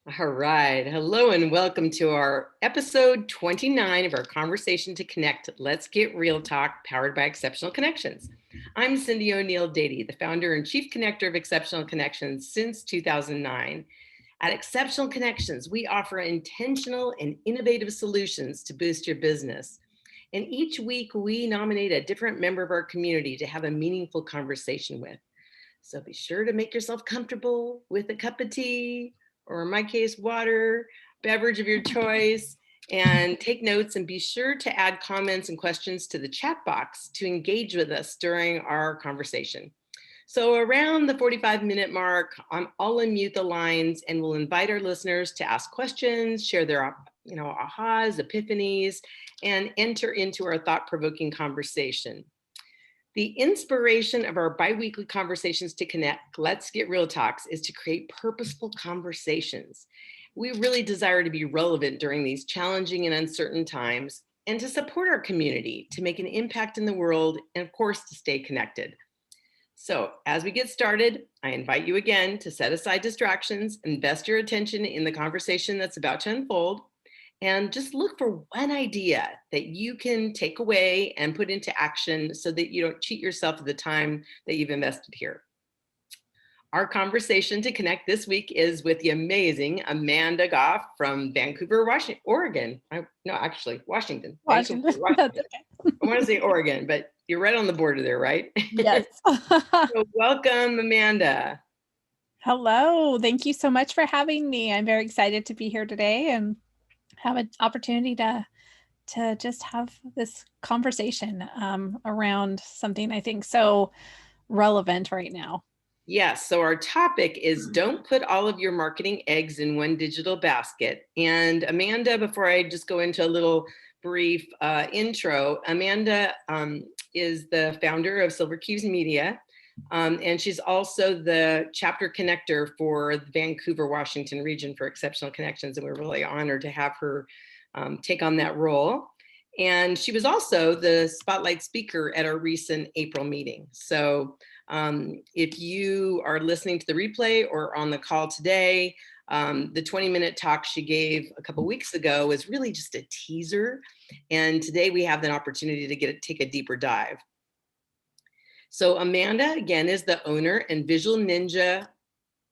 All right. Hello and welcome to our episode 29 of our Conversation to Connect. Let's Get Real Talk, powered by Exceptional Connections. I'm CyndiONeill-Dady, the founder and chief connector of Exceptional Connections since 2009. At Exceptional Connections, we offer intentional and innovative solutions to boost your business. And each week we nominate a different member of our community to have a meaningful conversation with. So be sure to make yourself comfortable with a cup of tea, or in my case, water, beverage of your choice, and take notes, and be sure to add comments and questions to the chat box to engage with us during our conversation. So around the 45-minute mark, I'll unmute the lines and we'll invite our listeners to ask questions, share their ahas, epiphanies, and enter into our thought-provoking conversation. The inspiration of our biweekly Conversations to Connect, Let's Get Real Talks, is to create purposeful conversations. We really desire to be relevant during these challenging and uncertain times, and to support our community, to make an impact in the world, and of course, to stay connected. So as we get started, I invite you again to set aside distractions, invest your attention in the conversation that's about to unfold, and just look for one idea that you can take away and put into action so that you don't cheat yourself of the time that you've invested here. Our conversation to connect this week is with the amazing Amanda Goff from Vancouver, Oregon. Washington. Washington. Vancouver, Washington. That's okay. I want to say Oregon, but you're right on the border there, right? Yes. So welcome, Amanda. Hello. Thank you so much for having me. I'm very excited to be here today and have an opportunity to just have this conversation around something I think so relevant right now. Yes, so our topic is don't put all of your marketing eggs in one digital basket. And Amanda, before I just go into a little brief intro, Amanda is the founder of Silver Cues Media, and she's also the chapter connector for the Vancouver, Washington region for Exceptional Connections, and we're really honored to have her take on that role. And she was also the spotlight speaker at our recent April meeting. So if you are listening to the replay or on the call today, the 20-minute talk she gave a couple weeks ago was really just a teaser. And today we have an opportunity to take a deeper dive. So Amanda, again, is the owner and visual ninja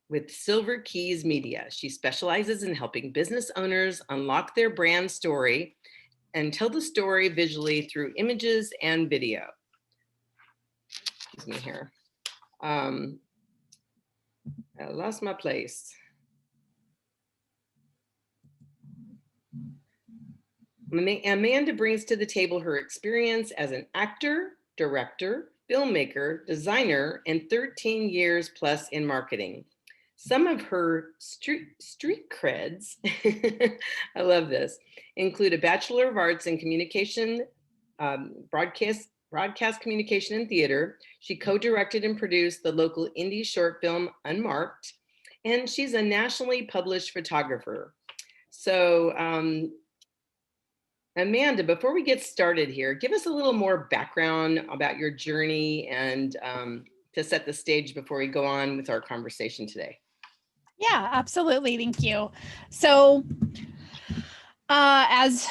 with Silver Cues Media. She specializes in helping business owners unlock their brand story and tell the story visually through images and video. Excuse me here. I lost my place. Amanda brings to the table her experience as an actor, director, filmmaker, designer, and 13 years plus in marketing. Some of her street creds, I love this, include a Bachelor of Arts in Communication, broadcast communication and theater. She co-directed and produced the local indie short film Unmarked, and she's a nationally published photographer. So Amanda, before we get started here, give us a little more background about your journey and to set the stage before we go on with our conversation today. Yeah, absolutely. Thank you. So as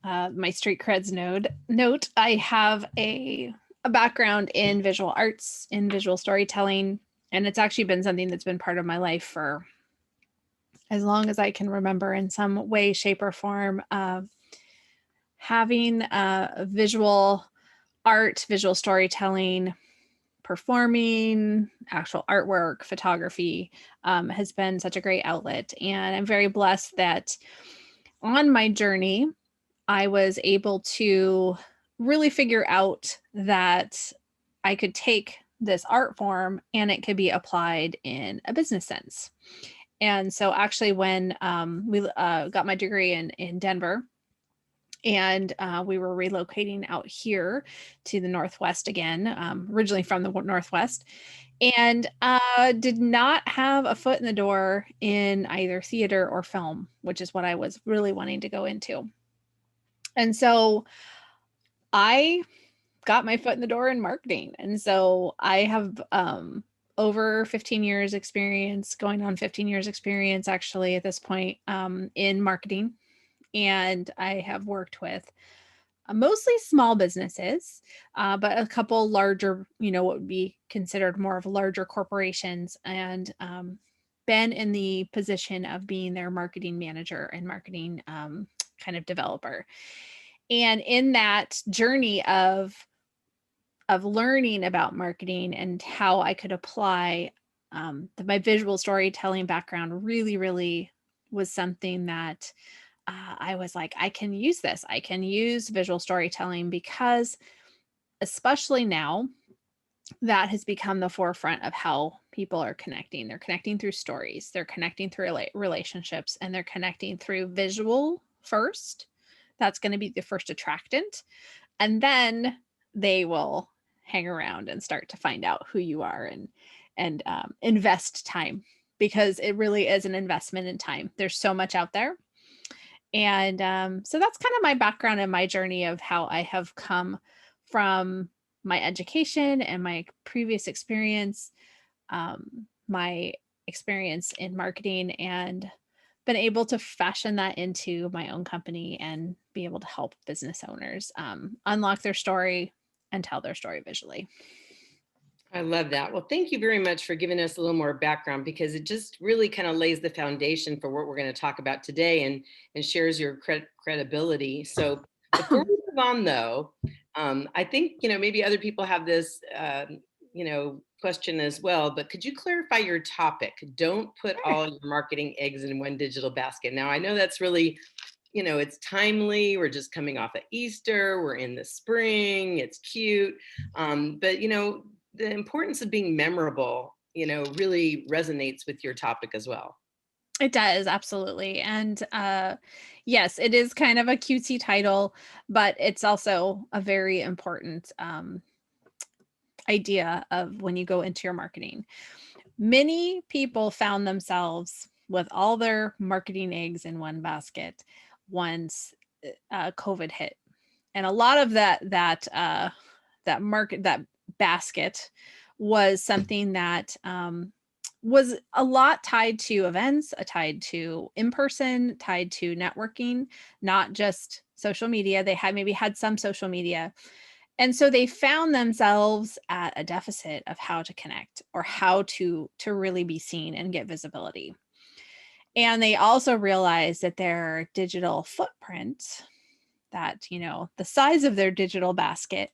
my street creds note, I have a background in visual arts, in visual storytelling, and it's actually been something that's been part of my life for as long as I can remember in some way, shape, or form. Having visual art, visual storytelling, performing, actual artwork, photography has been such a great outlet. And I'm very blessed that on my journey, I was able to really figure out that I could take this art form and it could be applied in a business sense. And so actually when we got my degree in Denver, and we were relocating out here to the Northwest again, originally from the Northwest, and did not have a foot in the door in either theater or film, which is what I was really wanting to go into. And so I got my foot in the door in marketing. And so I have over 15 years experience, going on 15 years experience actually at this point, in marketing. And I have worked with mostly small businesses, but a couple larger, what would be considered more of larger corporations, and been in the position of being their marketing manager and marketing kind of developer. And in that journey of learning about marketing and how I could apply my visual storytelling background really, really was something that I was like, I can use this. I can use visual storytelling because, especially now, that has become the forefront of how people are connecting. They're connecting through stories, they're connecting through relationships, and they're connecting through visual first. That's going to be the first attractant. And then they will hang around and start to find out who you are and invest time, because it really is an investment in time. There's so much out there. And so that's kind of my background and my journey of how I have come from my education and my previous experience, my experience in marketing, and been able to fashion that into my own company and be able to help business owners unlock their story and tell their story visually. I love that. Well, thank you very much for giving us a little more background, because it just really kind of lays the foundation for what we're going to talk about today, and shares your credibility. So before we move on, though, I think, maybe other people have this, question as well, but could you clarify your topic? Don't put all your marketing eggs in one digital basket. Now, I know that's really, it's timely. We're just coming off of Easter. We're in the spring. It's cute. But, the importance of being memorable, really resonates with your topic as well. It does, absolutely. And yes, it is kind of a cutesy title, but it's also a very important idea of when you go into your marketing. Many people found themselves with all their marketing eggs in one basket once COVID hit, and a lot of that basket was something that was a lot tied to events, tied to in-person, tied to networking, not just social media. They had maybe had some social media. And so they found themselves at a deficit of how to connect or how to really be seen and get visibility. And they also realized that their digital footprint, that, the size of their digital basket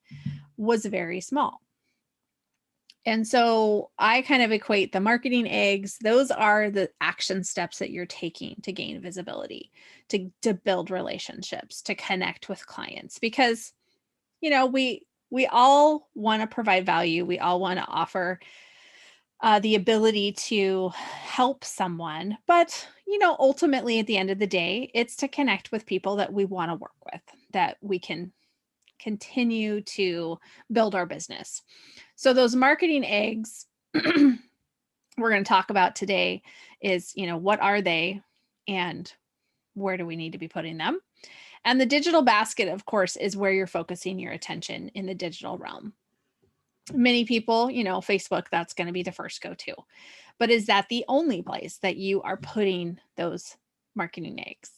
was very small. And so I kind of equate the marketing eggs, those are the action steps that you're taking to gain visibility, to build relationships, to connect with clients, because, we all want to provide value. We all want to offer the ability to help someone. But, ultimately at the end of the day, it's to connect with people that we want to work with, that we can continue to build our business. So those marketing eggs we're going to talk about today is, what are they and where do we need to be putting them? And the digital basket, of course, is where you're focusing your attention in the digital realm. Many people, Facebook, that's going to be the first go-to. But is that the only place that you are putting those marketing eggs?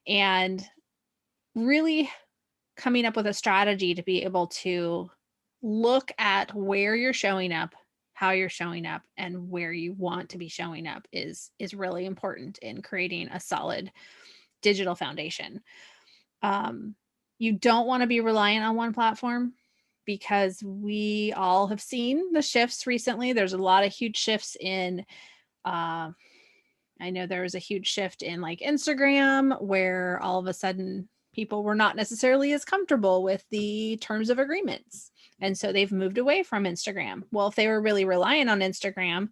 And really coming up with a strategy to be able to look at where you're showing up, how you're showing up, and where you want to be showing up is really important in creating a solid digital foundation. You don't want to be reliant on one platform, because we all have seen the shifts recently. There's a lot of huge shifts in I know there was a huge shift in like Instagram, where all of a sudden people were not necessarily as comfortable with the terms of agreements. And so they've moved away from Instagram. Well, if they were really relying on Instagram,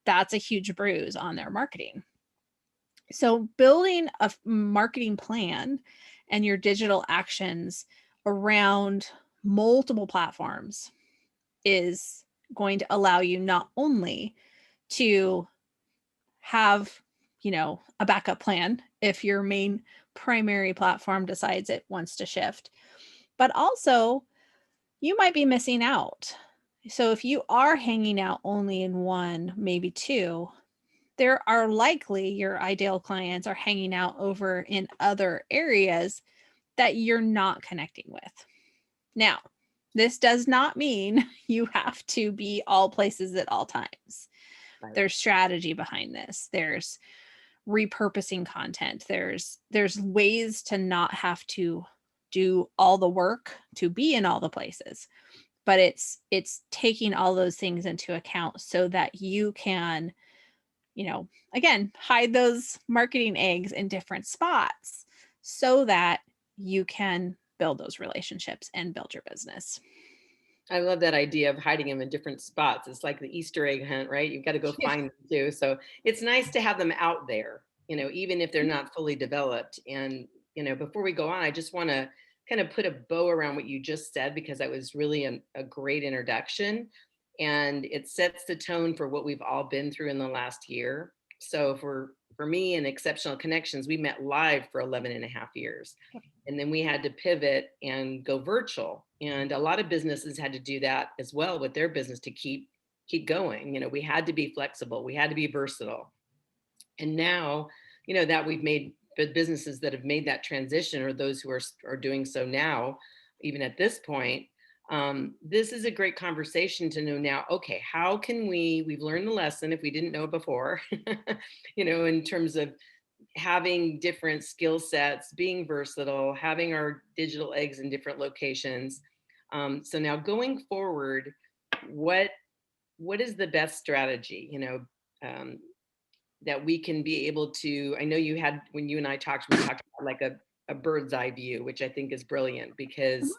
that's a huge bruise on their marketing. So building a marketing plan and your digital actions around multiple platforms is going to allow you not only to have, a backup plan if your main primary platform decides it wants to shift, but also you might be missing out So if you are hanging out only in one, maybe two, there are likely your ideal clients are hanging out over in other areas that you're not connecting with. Now, this does not mean you have to be all places at all times. Right. There's strategy behind this. There's repurposing content. There's ways to not have to do all the work to be in all the places. But it's taking all those things into account so that you can, again, hide those marketing eggs in different spots so that you can build those relationships and build your business. I love that idea of hiding them in different spots. It's like the Easter egg hunt, right? You've got to go find them too. So it's nice to have them out there, even if they're not fully developed. And, before we go on, I just want to kind of put a bow around what you just said, because that was really a great introduction. And it sets the tone for what we've all been through in the last year. So for me and Exceptional Connections, we met live for 11 and a half years. And then we had to pivot and go virtual. And a lot of businesses had to do that as well with their business to keep going. We had to be flexible. We had to be versatile. And now, that we've made the businesses that have made that transition, or those who are doing so now, even at this point, this is a great conversation to know now, okay, how can we've learned the lesson if we didn't know before, in terms of having different skill sets, being versatile, having our digital eggs in different locations. So now going forward, what is the best strategy, that we can be able to, I know when you and I talked, we talked about like a bird's eye view, which I think is brilliant, because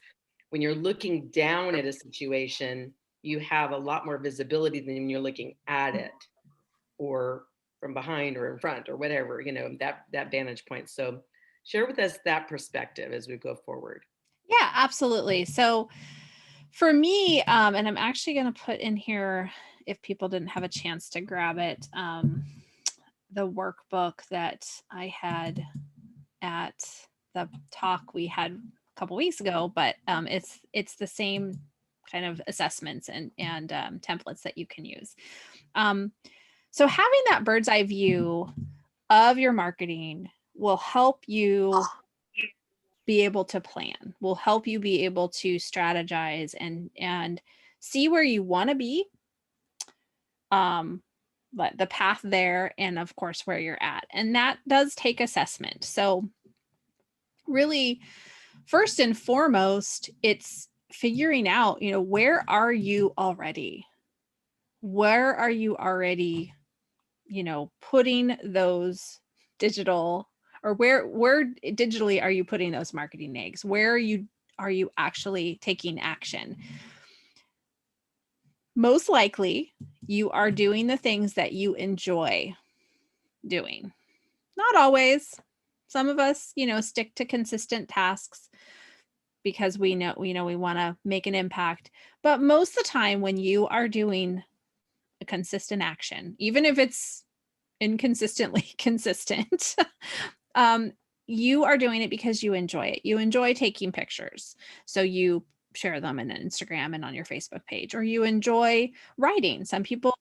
when you're looking down at a situation, you have a lot more visibility than when you're looking at it, or from behind or in front or whatever, that vantage point. So share with us that perspective as we go forward. Yeah, absolutely. So for me, and I'm actually going to put in here, if people didn't have a chance to grab it, the workbook that I had at the talk we had a couple weeks ago, but it's the same kind of assessments and templates that you can use. So having that bird's eye view of your marketing will help you be able to plan, will help you be able to strategize and see where you want to be, but the path there, and of course where you're at. And that does take assessment. So really, first and foremost, it's figuring out, where are you already? Where are you already, putting those digital, or where digitally are you putting those marketing eggs? Where are you actually taking action? Most likely, you are doing the things that you enjoy doing. Not always. Some of us, stick to consistent tasks because we know we want to make an impact. But most of the time, when you are doing a consistent action, even if it's inconsistently consistent, you are doing it because you enjoy it. You enjoy taking pictures, so you share them in Instagram and on your Facebook page, or you enjoy writing. Some people,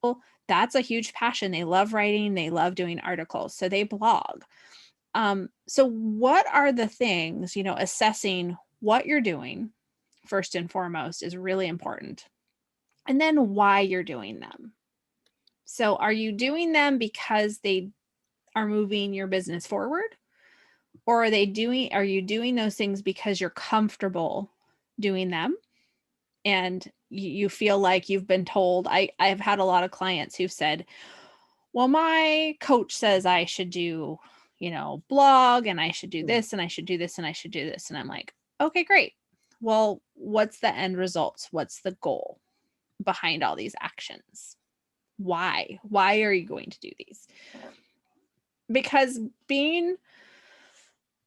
that's a huge passion. They love writing, they love doing articles, so they blog. So what are the things, assessing what you're doing first and foremost is really important. And then why you're doing them. So are you doing them because they are moving your business forward? Or are you doing those things because you're comfortable doing them? And you feel like you've been told. I've had a lot of clients who've said, well, my coach says I should do, blog, and I should do this, and I should do this, and I should do this. And I'm like, okay, great. Well, what's the end results? What's the goal behind all these actions? Why are you going to do these? Because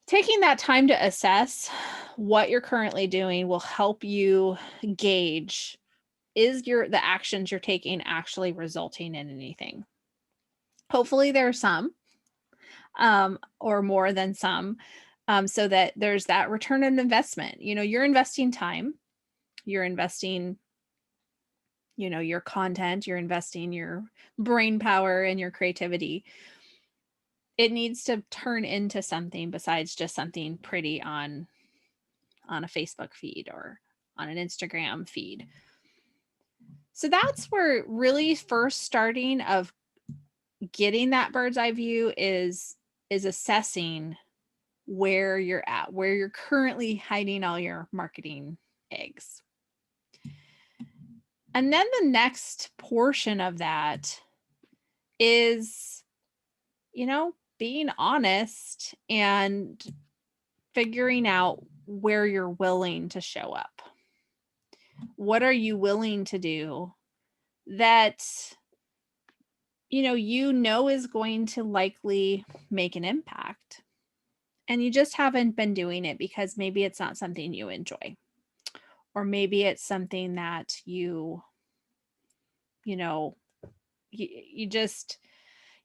taking that time to assess what you're currently doing will help you gauge, is the actions you're taking actually resulting in anything? Hopefully there are some, or more than some, so that there's that return on investment. You're investing time, you're investing your content, you're investing your brain power and your creativity. It needs to turn into something besides just something pretty on a Facebook feed or on an Instagram feed. So that's where really first starting of getting that bird's eye view is assessing where you're at, where you're currently hiding all your marketing eggs. And then the next portion of that is, being honest and figuring out where you're willing to show up. What are you willing to do that is going to likely make an impact, and you just haven't been doing it because maybe it's not something you enjoy, or maybe it's something that you just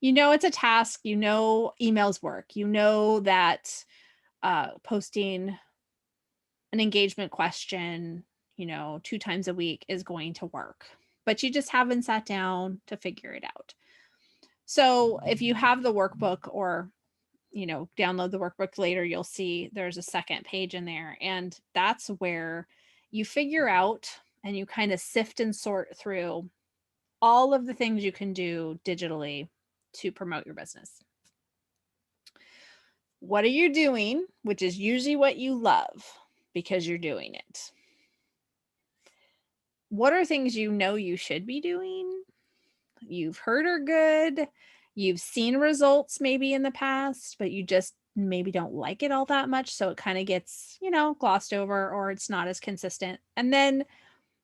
it's a task, emails work, that posting an engagement question 2 times a week is going to work, but you just haven't sat down to figure it out. So if you have the workbook, or download the workbook later, you'll see there's a second page in there, and that's where you figure out and you kind of sift and sort through all of the things you can do digitally to promote your business. What are you doing, which is usually what you love because you're doing it? What are things you should be doing, you've heard are good, you've seen results maybe in the past, but you just maybe don't like it all that much, so it kind of gets, glossed over, or it's not as consistent. And then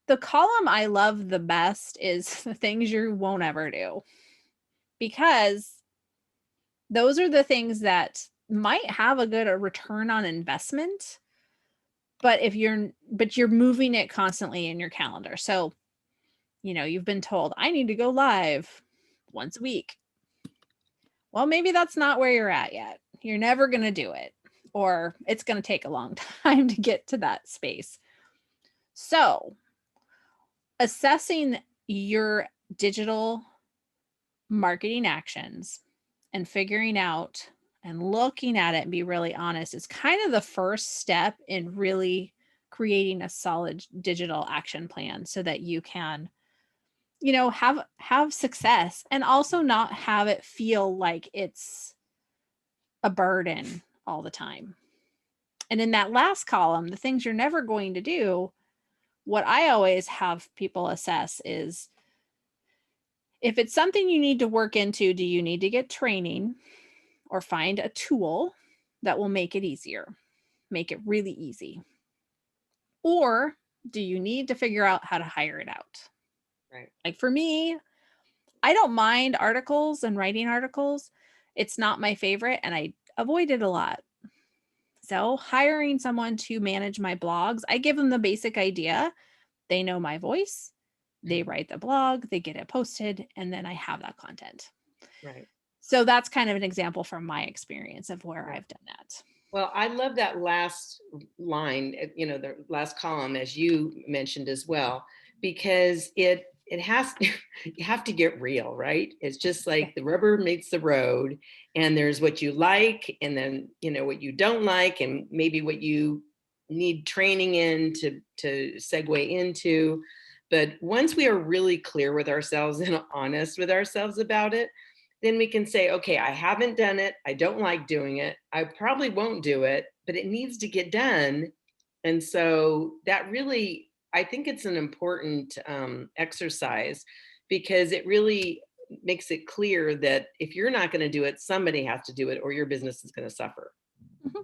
the column I love the best is the things you won't ever do, because those are the things that might have a good return on investment, but you're moving it constantly in your calendar. So, you've been told, I need to go live once a week. Well, maybe that's not where you're at yet. You're never going to do it, or it's going to take a long time to get to that space. So, assessing your digital marketing actions and figuring out and looking at it and be really honest is kind of the first step in really creating a solid digital action plan, so that you can have success, and also not have it feel like it's a burden all the time. And in that last column, the things you're never going to do, what I always have people assess is, if it's something you need to work into, do you need to get training or find a tool that will make it easier, make it really easy? Or do you need to figure out how to hire it out? Right. Like for me, I don't mind articles and writing articles. It's not my favorite, and I avoid it a lot. So hiring someone to manage my blogs, I give them the basic idea. They know my voice. They write the blog, they get it posted, and then I have that content. Right. So that's kind of an example from my experience of where I've done that. Well, I love that last line, the last column, as you mentioned as well, because it has you have to get real, right? It's just like the rubber meets the road, and there's what you like, and then what you don't like, and maybe what you need training in to segue into. But once we are really clear with ourselves and honest with ourselves about it, then we can say, okay, I haven't done it. I don't like doing it. I probably won't do it, but it needs to get done. And so that really, I think it's an important exercise, because it really makes it clear that if you're not going to do it, somebody has to do it, or your business is going to suffer. Mhm.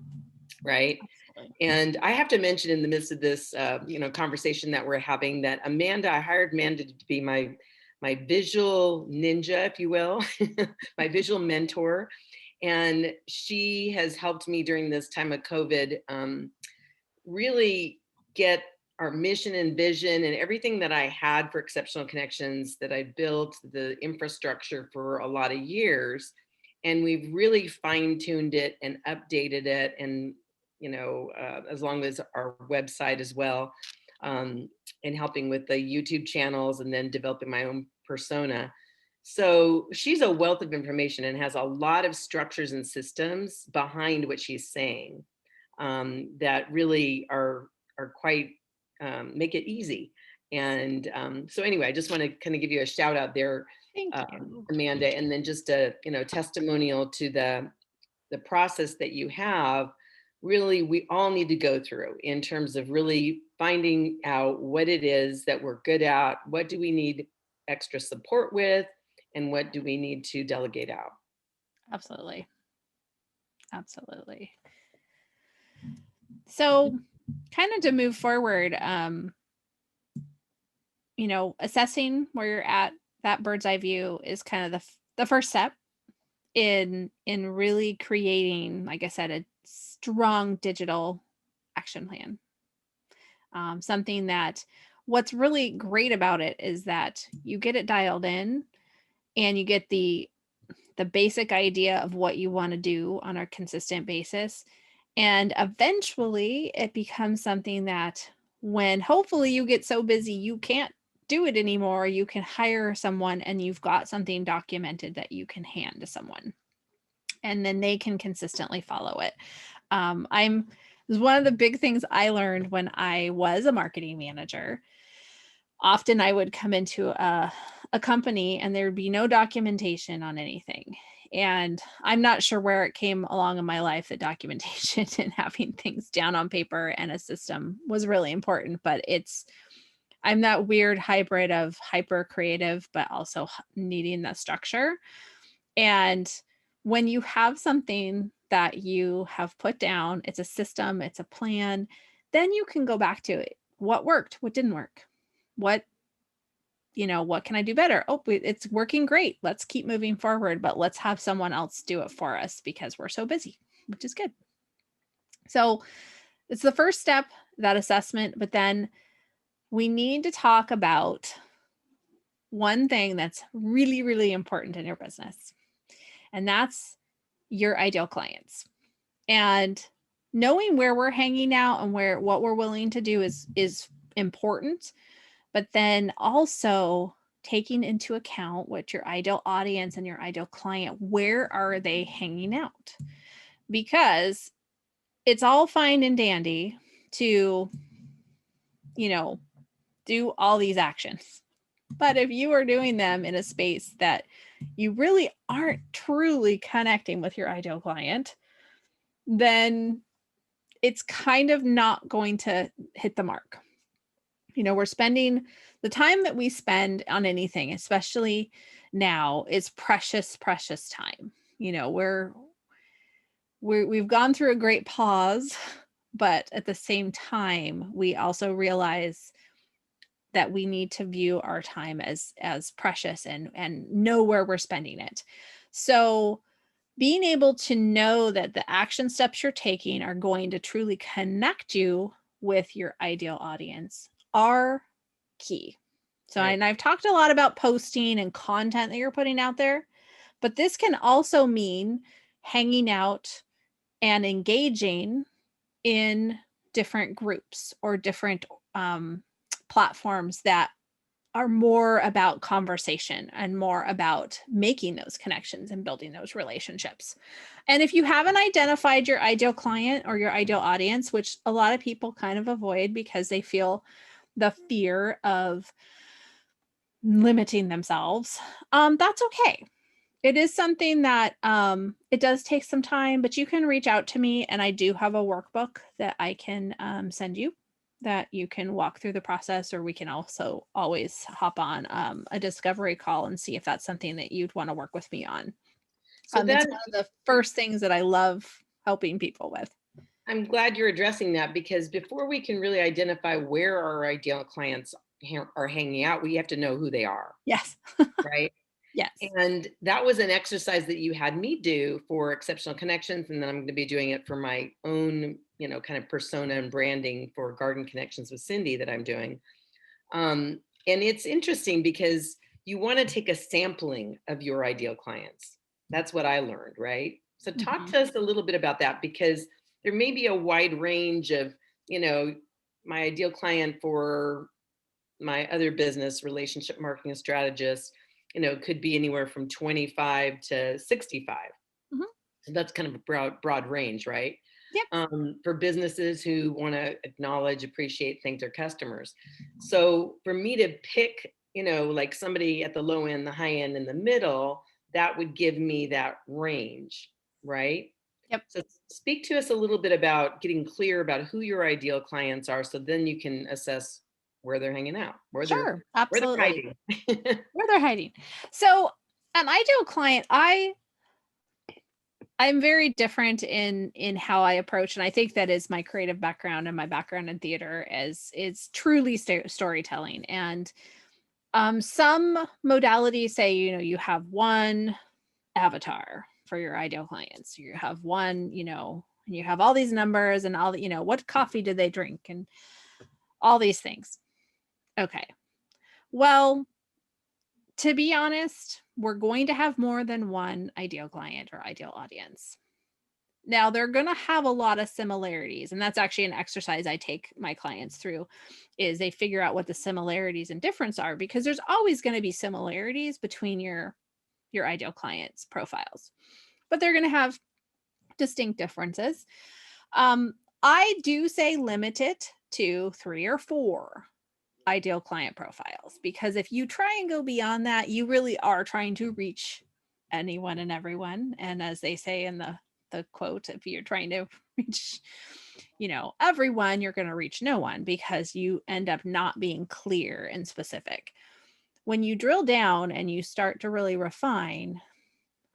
Right. Absolutely. And I have to mention in the midst of this, conversation that we're having, that I hired Amanda to be my visual ninja, if you will, my visual mentor. And she has helped me during this time of COVID really get our mission and vision and everything that I had for Exceptional Connections, that I built the infrastructure for a lot of years. And we've really fine-tuned it and updated it, and as long as our website as well. and helping with the YouTube channels and then developing my own persona. So she's a wealth of information and has a lot of structures and systems behind what she's saying, that really are quite, make it easy. And so anyway, I just want to kind of give you a shout out there, Thank you. Amanda, and then just a testimonial to the process that you have. Really, we all need to go through in terms of really finding out what it is that we're good at, what do we need extra support with, and what do we need to delegate out. Absolutely. Absolutely. So kind of to move forward, assessing where you're at, that bird's eye view is kind of the first step in really creating, like I said, a strong digital action plan. Something that what's really great about it is that you get it dialed in and you get the basic idea of what you want to do on a consistent basis. And eventually it becomes something that when hopefully you get so busy you can't do it anymore, you can hire someone and you've got something documented that you can hand to someone. And then they can consistently follow it. It was one of the big things I learned when I was a marketing manager. Often I would come into a company and there would be no documentation on anything. And I'm not sure where it came along in my life that documentation and having things down on paper and a system was really important. But I'm that weird hybrid of hyper creative, but also needing the structure. And when you have something that you have put down, it's a system, it's a plan, then you can go back to it. What worked? What didn't work? What can I do better? Oh, it's working great. Let's keep moving forward, but let's have someone else do it for us because we're so busy, which is good. So it's the first step, that assessment, but then we need to talk about one thing that's really, really important in your business, and that's your ideal clients. And knowing where we're hanging out and what we're willing to do is important, but then also taking into account what your ideal audience and your ideal client, where are they hanging out? Because it's all fine and dandy to, do all these actions. But if you are doing them in a space that you really aren't truly connecting with your ideal client, then it's kind of not going to hit the mark. We're spending the time that we spend on anything, especially now, is precious, precious time. We've gone through a great pause, but at the same time, we also realize that we need to view our time as precious and know where we're spending it. So being able to know that the action steps you're taking are going to truly connect you with your ideal audience are key. So, Right. and I've talked a lot about posting and content that you're putting out there, but this can also mean hanging out and engaging in different groups or different platforms that are more about conversation and more about making those connections and building those relationships. And if you haven't identified your ideal client or your ideal audience, which a lot of people kind of avoid because they feel the fear of limiting themselves, that's okay. It is something that it does take some time, but you can reach out to me, and I do have a workbook that I can send you that you can walk through the process, or we can also always hop on a discovery call and see if that's something that you'd want to work with me on. So It's one of the first things that I love helping people with. I'm glad you're addressing that, because before we can really identify where our ideal clients are hanging out, we have to know who they are. Yes. Right. Yes. And that was an exercise that you had me do for Exceptional Connections. And then I'm going to be doing it for my own, kind of persona and branding for Garden Connections with Cyndi that I'm doing. And it's interesting because you want to take a sampling of your ideal clients. That's what I learned, right? So talk to us a little bit about that, because there may be a wide range of, my ideal client for my other business, relationship marketing strategist, could be anywhere from 25 to 65. Mhm. So that's kind of a broad range, right? Yep. For businesses who want to acknowledge, appreciate, thank their customers. So for me to pick, like somebody at the low end, the high end, in the middle, that would give me that range, right? Yep. So speak to us a little bit about getting clear about who your ideal clients are, so then you can assess where they're hanging out, Sure. where they're Absolutely. hiding. Where they're hiding. So an ideal client, I'm very different in how I approach, and I think that is my creative background and my background in theater is truly storytelling. And some modalities say, you have one avatar for your ideal clients. You have one, and you have all these numbers and all the, what coffee do they drink and all these things. Okay. Well, to be honest, we're going to have more than one ideal client or ideal audience. Now, they're going to have a lot of similarities, and that's actually an exercise I take my clients through is they figure out what the similarities and difference are, because there's always going to be similarities between your ideal clients' profiles, but they're going to have distinct differences. I do say limit it to 3 or 4 ideal client profiles, because if you try and go beyond that, you really are trying to reach anyone and everyone. And as they say in the quote, if you're trying to reach, everyone, you're going to reach no one, because you end up not being clear and specific. When you drill down and you start to really refine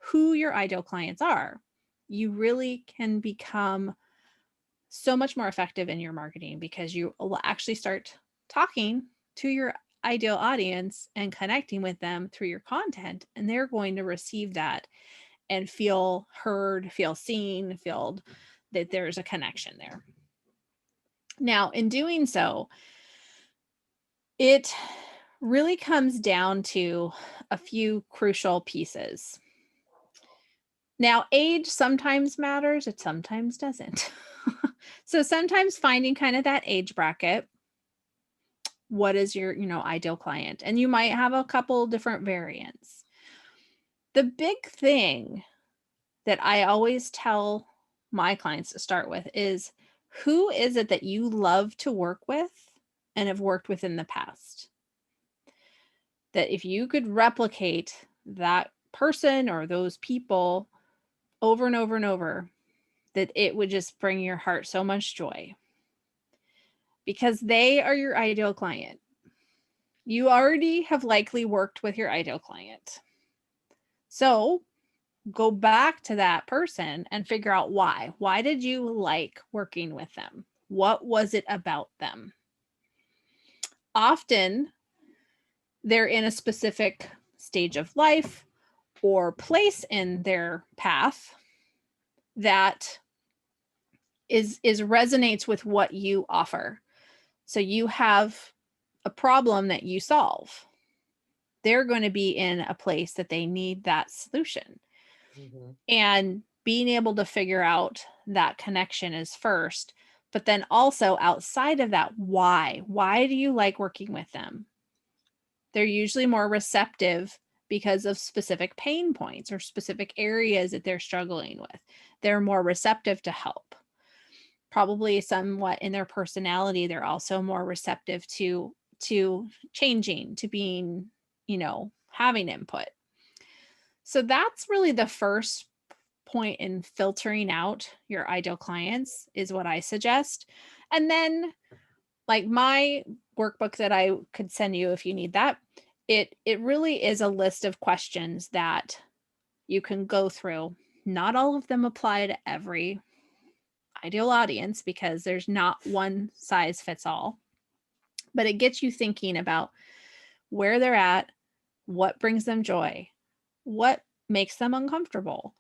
who your ideal clients are, you really can become so much more effective in your marketing, because you will actually start talking to your ideal audience and connecting with them through your content, and they're going to receive that and feel heard, feel seen, feel that there's a connection there. Now, in doing so, it really comes down to a few crucial pieces. Now, age sometimes matters, it sometimes doesn't. So sometimes finding kind of that age bracket, what is your, ideal client? And you might have a couple different variants. The big thing that I always tell my clients to start with is, who is it that you love to work with and have worked with in the past? That if you could replicate that person or those people over and over and over, that it would just bring your heart so much joy, because they are your ideal client. You already have likely worked with your ideal client. So go back to that person and figure out why. Why did you like working with them? What was it about them? Often they're in a specific stage of life or place in their path that is resonates with what you offer. So you have a problem that you solve. They're going to be in a place that they need that solution. Mhm. And being able to figure out that connection is first, but then also outside of that, why do you like working with them? They're usually more receptive because of specific pain points or specific areas that they're struggling with. They're more receptive to help. Probably somewhat in their personality, they're also more receptive to changing, to being, having input. So that's really the first point in filtering out your ideal clients, is what I suggest. And then, like, my workbook that I could send you if you need that, it really is a list of questions that you can go through. Not all of them apply to every ideal audience, because there's not one size fits all, but it gets you thinking about where they're at, what brings them joy, what makes them uncomfortable,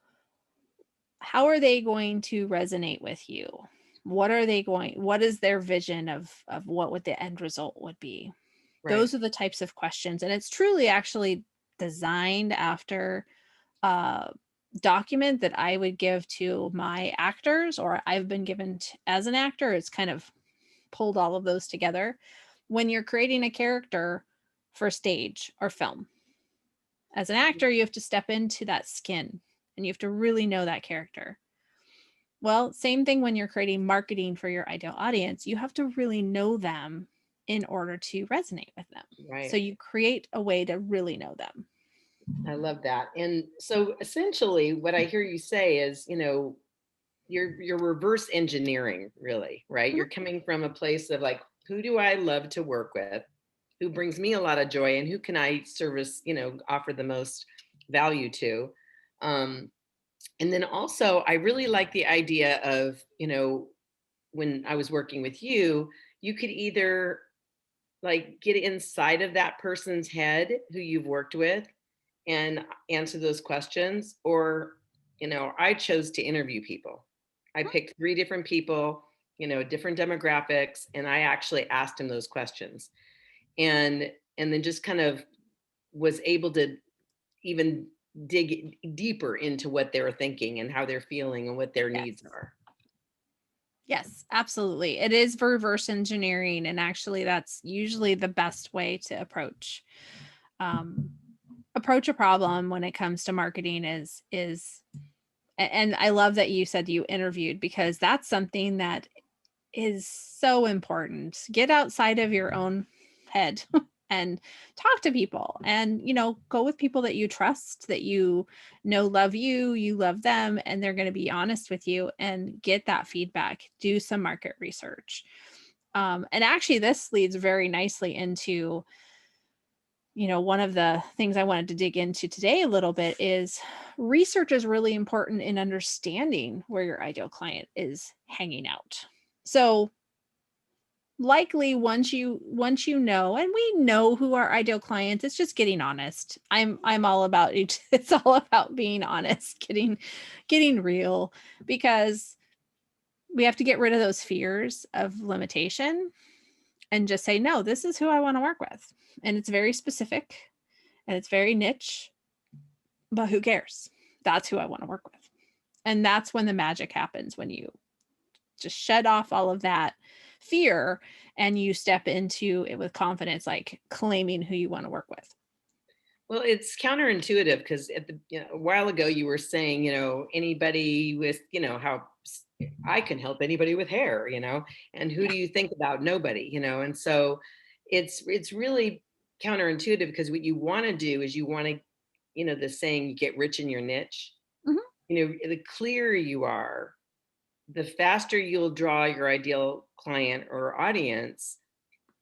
how are they going to resonate with you, what is their vision of what would the end result would be. Right. Those are the types of questions, and it's truly actually designed after a document that I would give to my actors, or I've been given as an actor. It's kind of pulled all of those together. When you're creating a character for stage or film, as an actor, you have to step into that skin and you have to really know that character. Well, same thing when you're creating marketing for your ideal audience, you have to really know them in order to resonate with them. Right. So you create a way to really know them. I love that. And so essentially what I hear you say is, you're reverse engineering, really, right? You're coming from a place of like, who do I love to work with? Who brings me a lot of joy, and who can I service, offer the most value to? And then also, I really like the idea of, when I was working with you, you could either like get inside of that person's head who you've worked with and answer those questions, or, I chose to interview people. I picked 3 different people, different demographics, and I actually asked them those questions. And then just kind of was able to even dig deeper into what they were thinking and how they're feeling and what their needs are. Yes, absolutely. It is reverse engineering. And actually, that's usually the best way to approach a problem when it comes to marketing and I love that you said you interviewed, because that's something that is so important. Get outside of your own head and talk to people, and go with people that you trust, that love you, you love them, and they're going to be honest with you, and get that feedback. Do some market research. And actually this leads very nicely into one of the things I wanted to dig into today a little bit is research is really important in understanding where your ideal client is hanging out. So likely once you know, and we know who our ideal client, it's just getting honest. I'm all about it. It's all about being honest, getting real, because we have to get rid of those fears of limitation and just say, no, this is who I want to work with. And it's very specific and it's very niche, but who cares? That's who I want to work with. And that's when the magic happens, when you just shed off all of that fear and you step into it with confidence, like claiming who you want to work with. Well, it's counterintuitive because a while ago you were saying, anybody with, how I can help anybody with hair, and who do you think about? Nobody, and so it's really counterintuitive, because what you want to do is you want to, the saying, you get rich in your niche. Mm-hmm. The clearer you are, the faster you'll draw your ideal client or audience,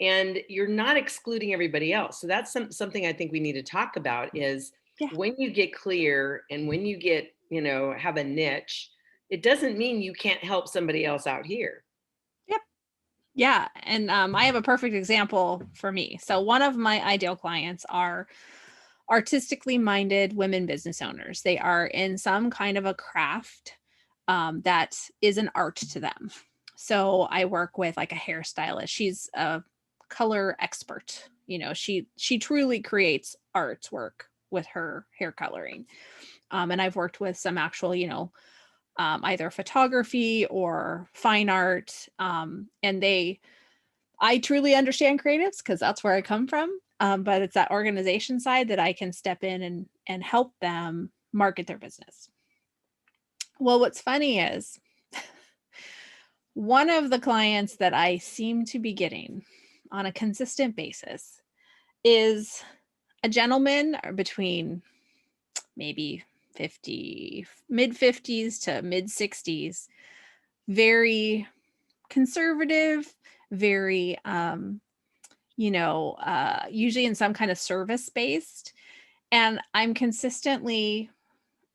and you're not excluding everybody else. So that's something I think we need to talk about is when you get clear and when you get, have a niche, it doesn't mean you can't help somebody else out here. Yep. Yeah. And I have a perfect example for me. So one of my ideal clients are artistically minded women business owners. They are in some kind of a craft that is an art to them. So I work with like a hairstylist. She's a color expert. She truly creates artwork with her hair coloring. And I've worked with some actual, either photography or fine art. And I truly understand creatives because that's where I come from. But it's that organization side that I can step in and help them market their business. Well, what's funny is one of the clients that I seem to be getting on a consistent basis is a gentleman between maybe mid 50s to mid 60s, very conservative, very, usually in some kind of service based. And I'm consistently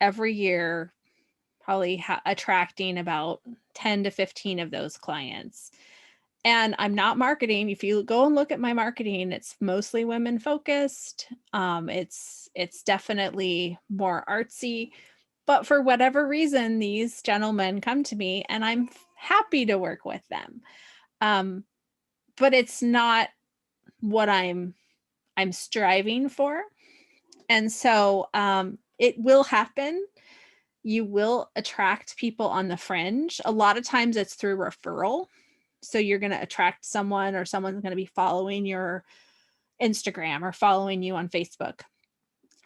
every year probably attracting about 10 to 15 of those clients. And I'm not marketing. If you go and look at my marketing, it's mostly women focused. It's definitely more artsy. But for whatever reason, these gentlemen come to me and I'm happy to work with them. But it's not what I'm striving for. And so it will happen. You will attract people on the fringe. A lot of times it's through referral. So you're going to attract someone, or someone's going to be following your Instagram or following you on Facebook.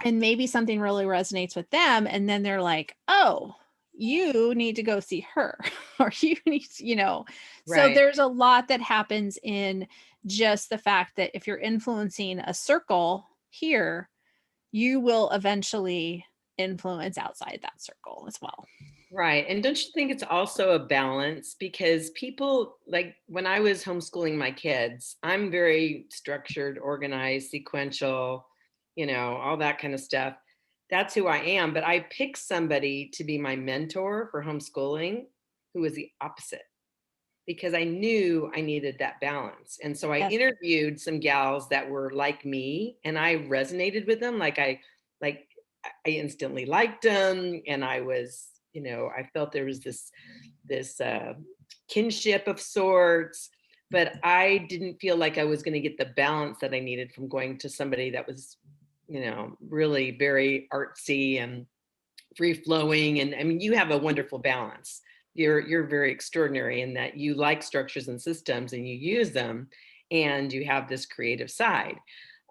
And maybe something really resonates with them. And then they're like, oh, you need to go see her, or you need to, so Right. there's a lot that happens in just the fact that if you're influencing a circle here, you will eventually influence outside that circle as well. Right. And don't you think it's also a balance? Because people, like when I was homeschooling my kids, I'm very structured, organized, sequential, all that kind of stuff. That's who I am. But I picked somebody to be my mentor for homeschooling who was the opposite, because I knew I needed that balance. And so I Yes. interviewed some gals that were like me, and I resonated with them. Like I instantly liked them, and I was, I felt there was this kinship of sorts, but I didn't feel like I was going to get the balance that I needed from going to somebody that was, really very artsy and free flowing. And I mean, you have a wonderful balance. You're very extraordinary in that you like structures and systems and you use them, and you have this creative side.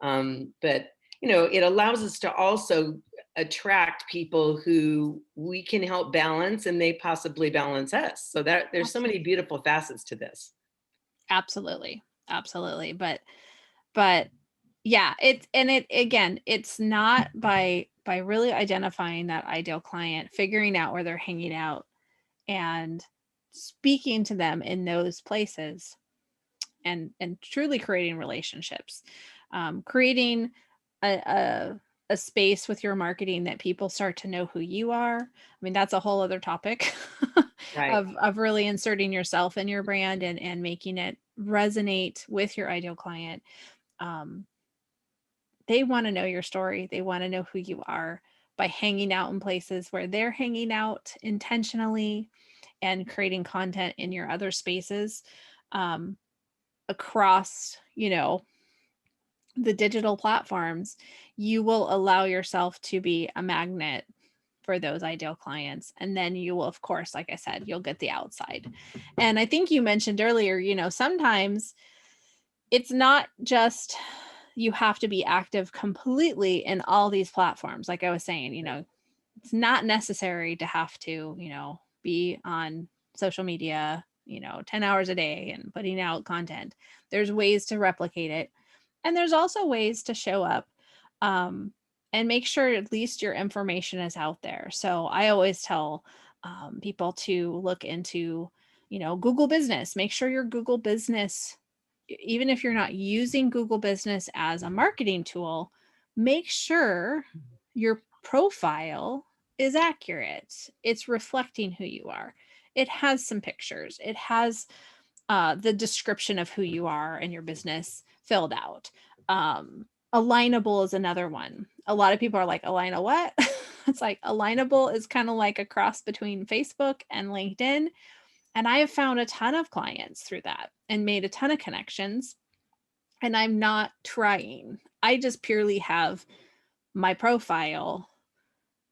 But it allows us to also attract people who we can help balance, and they possibly balance us. So that there's so many beautiful facets to this. Absolutely. Absolutely. But yeah, it again, it's not by really identifying that ideal client, figuring out where they're hanging out, and speaking to them in those places, and truly creating relationships, creating a space with your marketing that people start to know who you are. I mean, that's a whole other topic Right. of really inserting yourself in your brand, and making it resonate with your ideal client. Um, they want to know your story. They want to know who you are by hanging out in places where they're hanging out intentionally, and creating content in your other spaces, um, across, the digital platforms. You will allow yourself to be a magnet for those ideal clients. And then you will, of course, like I said, you'll get the outside. And I think you mentioned earlier, sometimes it's not just you have to be active completely in all these platforms. Like I was saying, it's not necessary to have to, be on social media, 10 hours a day and putting out content. There's ways to replicate it. And there's also ways to show up, um, and make sure at least your information is out there. So I always tell people to look into, Google Business. Make sure your Google Business, even if you're not using Google Business as a marketing tool, make sure your profile is accurate. It's reflecting who you are. It has some pictures. It has the description of who you are and your business filled out. Alignable is another one. A lot of people are like, align a what? It's like alignable is kind of like a cross between Facebook and LinkedIn. And I have found a ton of clients through that and made a ton of connections. And I'm not trying. I just purely have my profile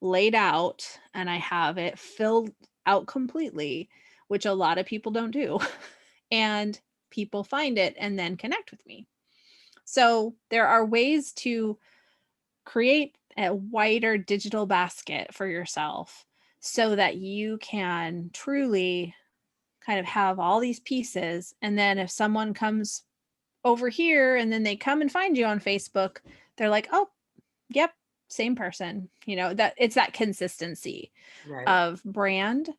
laid out, and I have it filled out completely, which a lot of people don't do. And people find it and then connect with me. So there are ways to create a wider digital basket for yourself, so that you can truly kind of have all these pieces. And then if someone comes over here and then they come and find you on Facebook, they're like, oh, yep, same person. That it's that consistency Right. of brand,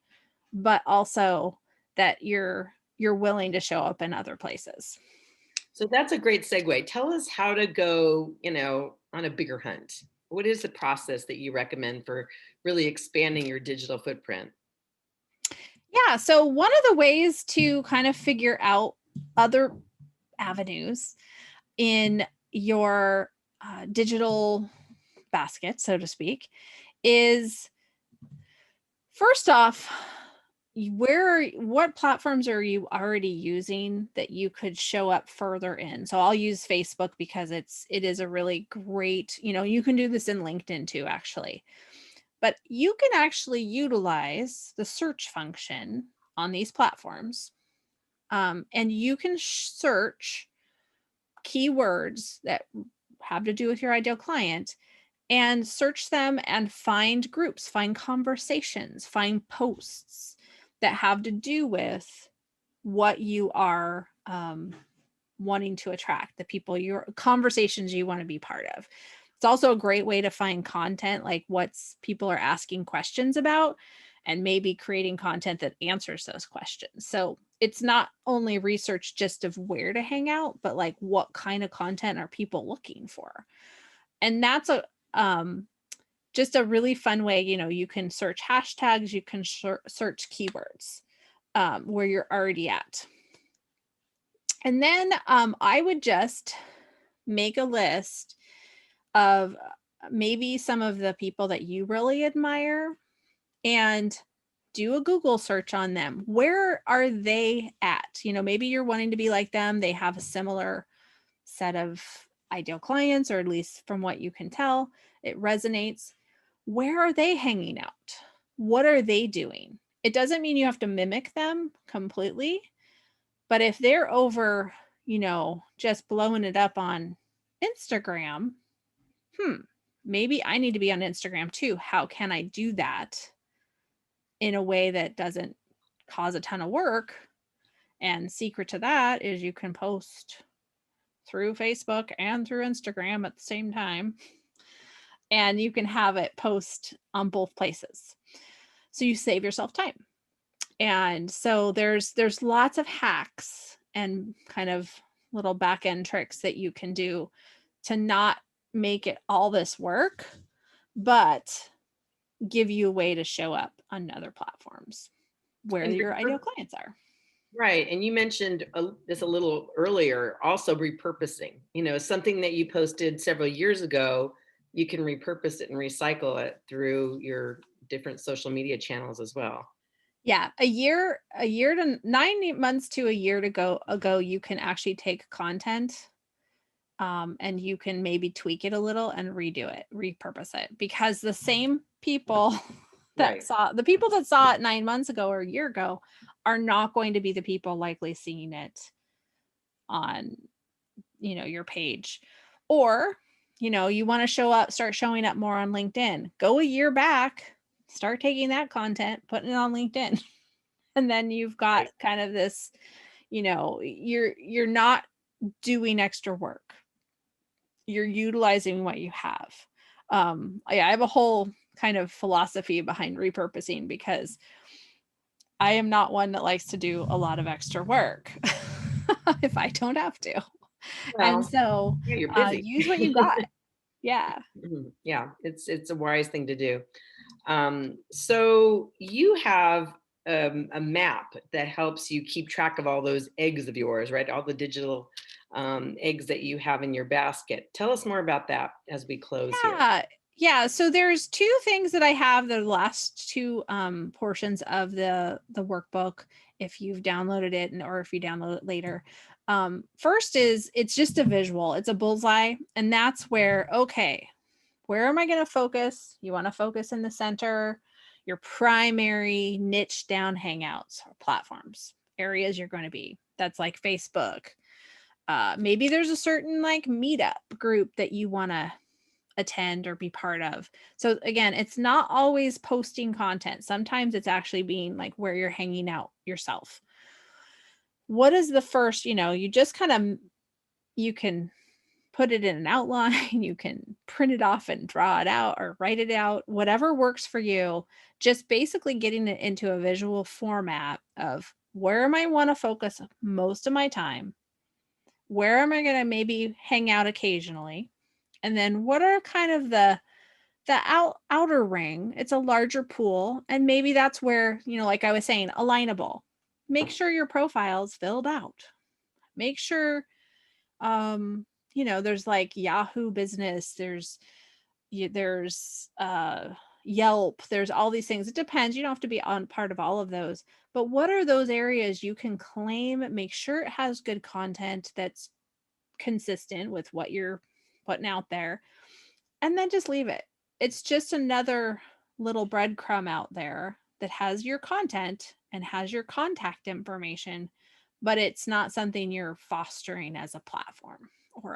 but also that you're willing to show up in other places. So that's a great segue. Tell us how to go, on a bigger hunt. What is the process that you recommend for really expanding your digital footprint? Yeah, so one of the ways to kind of figure out other avenues in your digital basket, so to speak, is first off, what platforms are you already using that you could show up further in? So I'll use Facebook because it is a really great, you can do this in LinkedIn too, actually. But you can actually utilize the search function on these platforms And you can search keywords that have to do with your ideal client and search them and find groups, find conversations, find posts that have to do with what you are wanting to attract, the people, your conversations you want to be part of. It's also a great way to find content, like what's people are asking questions about, and maybe creating content that answers those questions. So it's not only research just of where to hang out, but like what kind of content are people looking for. And that's a just a really fun way. You can search hashtags, you can search keywords where you're already at. And then I would just make a list of maybe some of the people that you really admire and do a Google search on them. Where are they at? Maybe you're wanting to be like them. They have a similar set of ideal clients, or at least from what you can tell, it resonates. Where are they hanging out? What are they doing? It doesn't mean you have to mimic them completely, but if they're over, just blowing it up on Instagram, maybe I need to be on Instagram too. How can I do that in a way that doesn't cause a ton of work? And secret to that is you can post through Facebook and through Instagram at the same time, and you can have it post on both places. So you save yourself time. And so there's lots of hacks and kind of little back end tricks that you can do to not make it all this work, but give you a way to show up on other platforms where your ideal clients are. Right. And you mentioned this a little earlier, also repurposing, something that you posted several years ago, you can repurpose it and recycle it through your different social media channels as well. Yeah, a year to 9 months to a year ago, you can actually take content and you can maybe tweak it a little and redo it, repurpose it, because the same people that saw it 9 months ago or a year ago are not going to be the people likely seeing it on, your page. Or, you want to start showing up more on LinkedIn, go a year back, start taking that content, putting it on LinkedIn. And then you've got kind of this, you're not doing extra work. You're utilizing what you have. I have a whole kind of philosophy behind repurposing, because I am not one that likes to do a lot of extra work if I don't have to. Well, and so you're busy. Use what you got. Yeah. Yeah, it's a wise thing to do. So you have a map that helps you keep track of all those eggs of yours, right? All the digital eggs that you have in your basket. Tell us more about that as we close here. Yeah. So there's two things that I have, the last two portions of the workbook, if you've downloaded it or if you download it later. First is, it's just a visual, it's a bullseye. And that's where, okay, where am I going to focus? You want to focus in the center, your primary niche down hangouts or platforms, areas you're going to be. That's like Facebook. Maybe there's a certain like meetup group that you want to attend or be part of. So again, it's not always posting content. Sometimes it's actually being like where you're hanging out yourself. What is the first, you just kind of, you can put it in an outline, you can print it off and draw it out or write it out, whatever works for you. Just basically getting it into a visual format of where am I want to focus most of my time? Where am I going to maybe hang out occasionally? And then what are kind of the outer ring? It's a larger pool. And maybe that's where, like I was saying, alignable. Make sure your profile's filled out. Make sure there's like Yahoo Business, there's Yelp, there's all these things. It depends. You don't have to be on part of all of those, but what are those areas you can claim? Make sure it has good content that's consistent with what you're putting out there, and then just leave it. It's just another little breadcrumb out there that has your content and has your contact information, but it's not something you're fostering as a platform or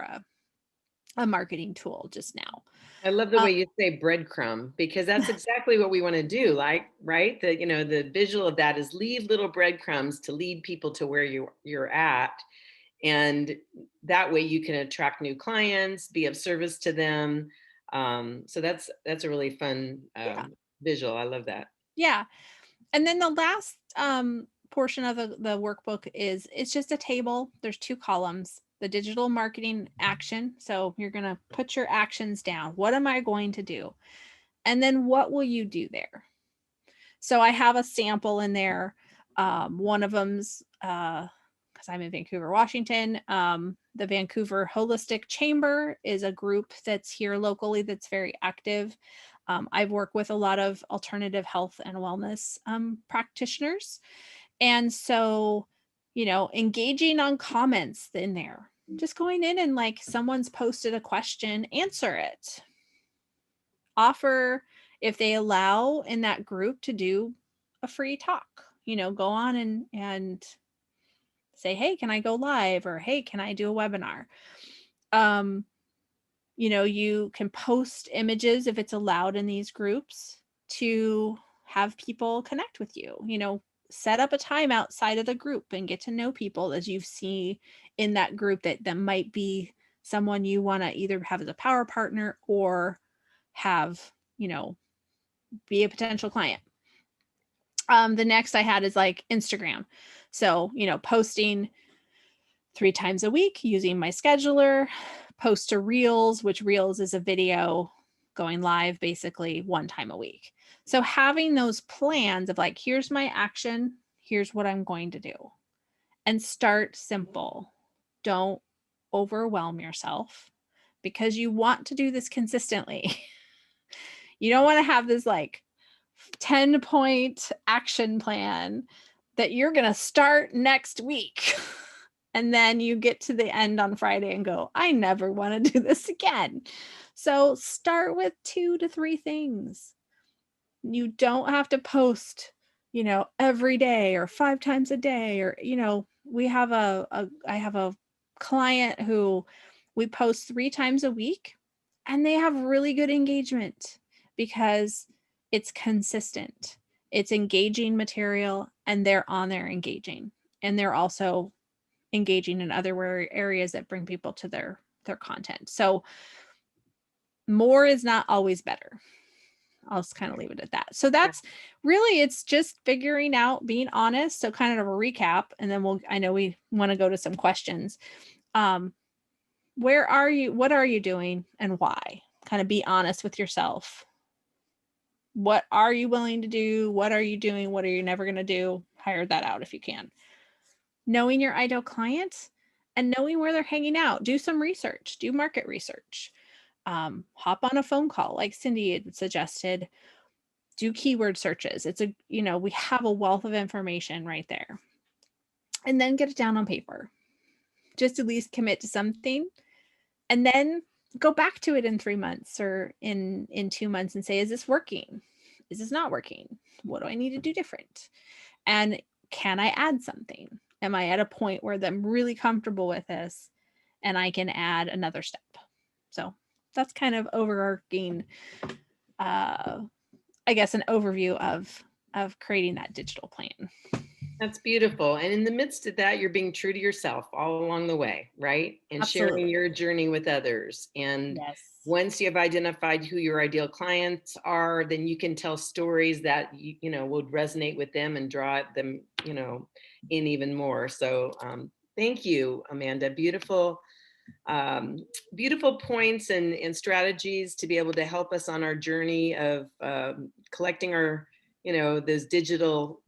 a marketing tool just now. I love the way you say breadcrumb, because that's exactly what we want to do. Like, right? The visual of that is leave little breadcrumbs to lead people to where you're at. And that way you can attract new clients, be of service to them. So that's a really fun Yeah. visual. I love that. Yeah. And then the last portion of the workbook is it's just a table. There's 2 columns. The digital marketing action. So you're going to put your actions down. What am I going to do? And then what will you do there? So I have a sample in there. One of them's because I'm in Vancouver, Washington. The Vancouver Holistic Chamber is a group that's here locally that's very active. I've worked with a lot of alternative health and wellness practitioners. And so, engaging on comments in there, just going in and like someone's posted a question, answer it. Offer, if they allow in that group to do a free talk, go on and say, hey, can I go live? Or hey, can I do a webinar? You can post images if it's allowed in these groups to have people connect with you. Set up a time outside of the group and get to know people as you see in that group that might be someone you want to either have as a power partner or have, be a potential client. The next I had is like Instagram. So, posting 3 times a week using my scheduler, post to Reels, which Reels is a video going live basically 1 time a week. So having those plans of like, here's my action, here's what I'm going to do. And start simple. Don't overwhelm yourself because you want to do this consistently. You don't want to have this like 10-point action plan that you're going to start next week. And then you get to the end on Friday and go, I never want to do this again. So start with 2 to 3 things. You don't have to post, every day or 5 times a day, or, I have a client who we post 3 times a week and they have really good engagement because it's consistent. It's engaging material and they're on there engaging. And they're also engaging in other areas that bring people to their content. So more is not always better. I'll just kind of leave it at that. So that's really, it's just figuring out, being honest. So kind of a recap, and then I know we want to go to some questions. Where are you? What are you doing and why? Kind of be honest with yourself. What are you willing to do? What are you doing? What are you never going to do? Hire that out if you can. Knowing your ideal client and knowing where they're hanging out. Do some research, do market research. Hop on a phone call like Cyndi had suggested. Do keyword searches. We have a wealth of information right there. And then get it down on paper. Just at least commit to something. And then go back to it in 3 months or in 2 months and say, is this working? Is this not working? What do I need to do different? And can I add something? Am I at a point where I'm really comfortable with this and I can add another step? So that's kind of overarching, I guess, an overview of creating that digital plan. That's beautiful. And in the midst of that, you're being true to yourself all along the way, right? And Absolutely. sharing your journey with others. And Yes. once you have identified who your ideal clients are, then you can tell stories that would resonate with them and draw them, in even more. So thank you, Amanda. Beautiful points and strategies to be able to help us on our journey of collecting our, those digital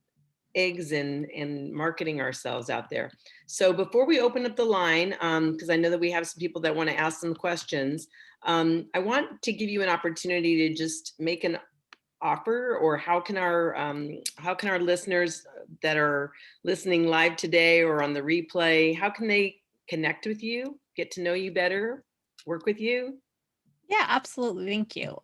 eggs and marketing ourselves out there. So before we open up the line, because I know that we have some people that want to ask some questions, I want to give you an opportunity to just make an offer, or how can our listeners that are listening live today or on the replay, how can they connect with you, get to know you better, work with you? Yeah, absolutely. Thank you.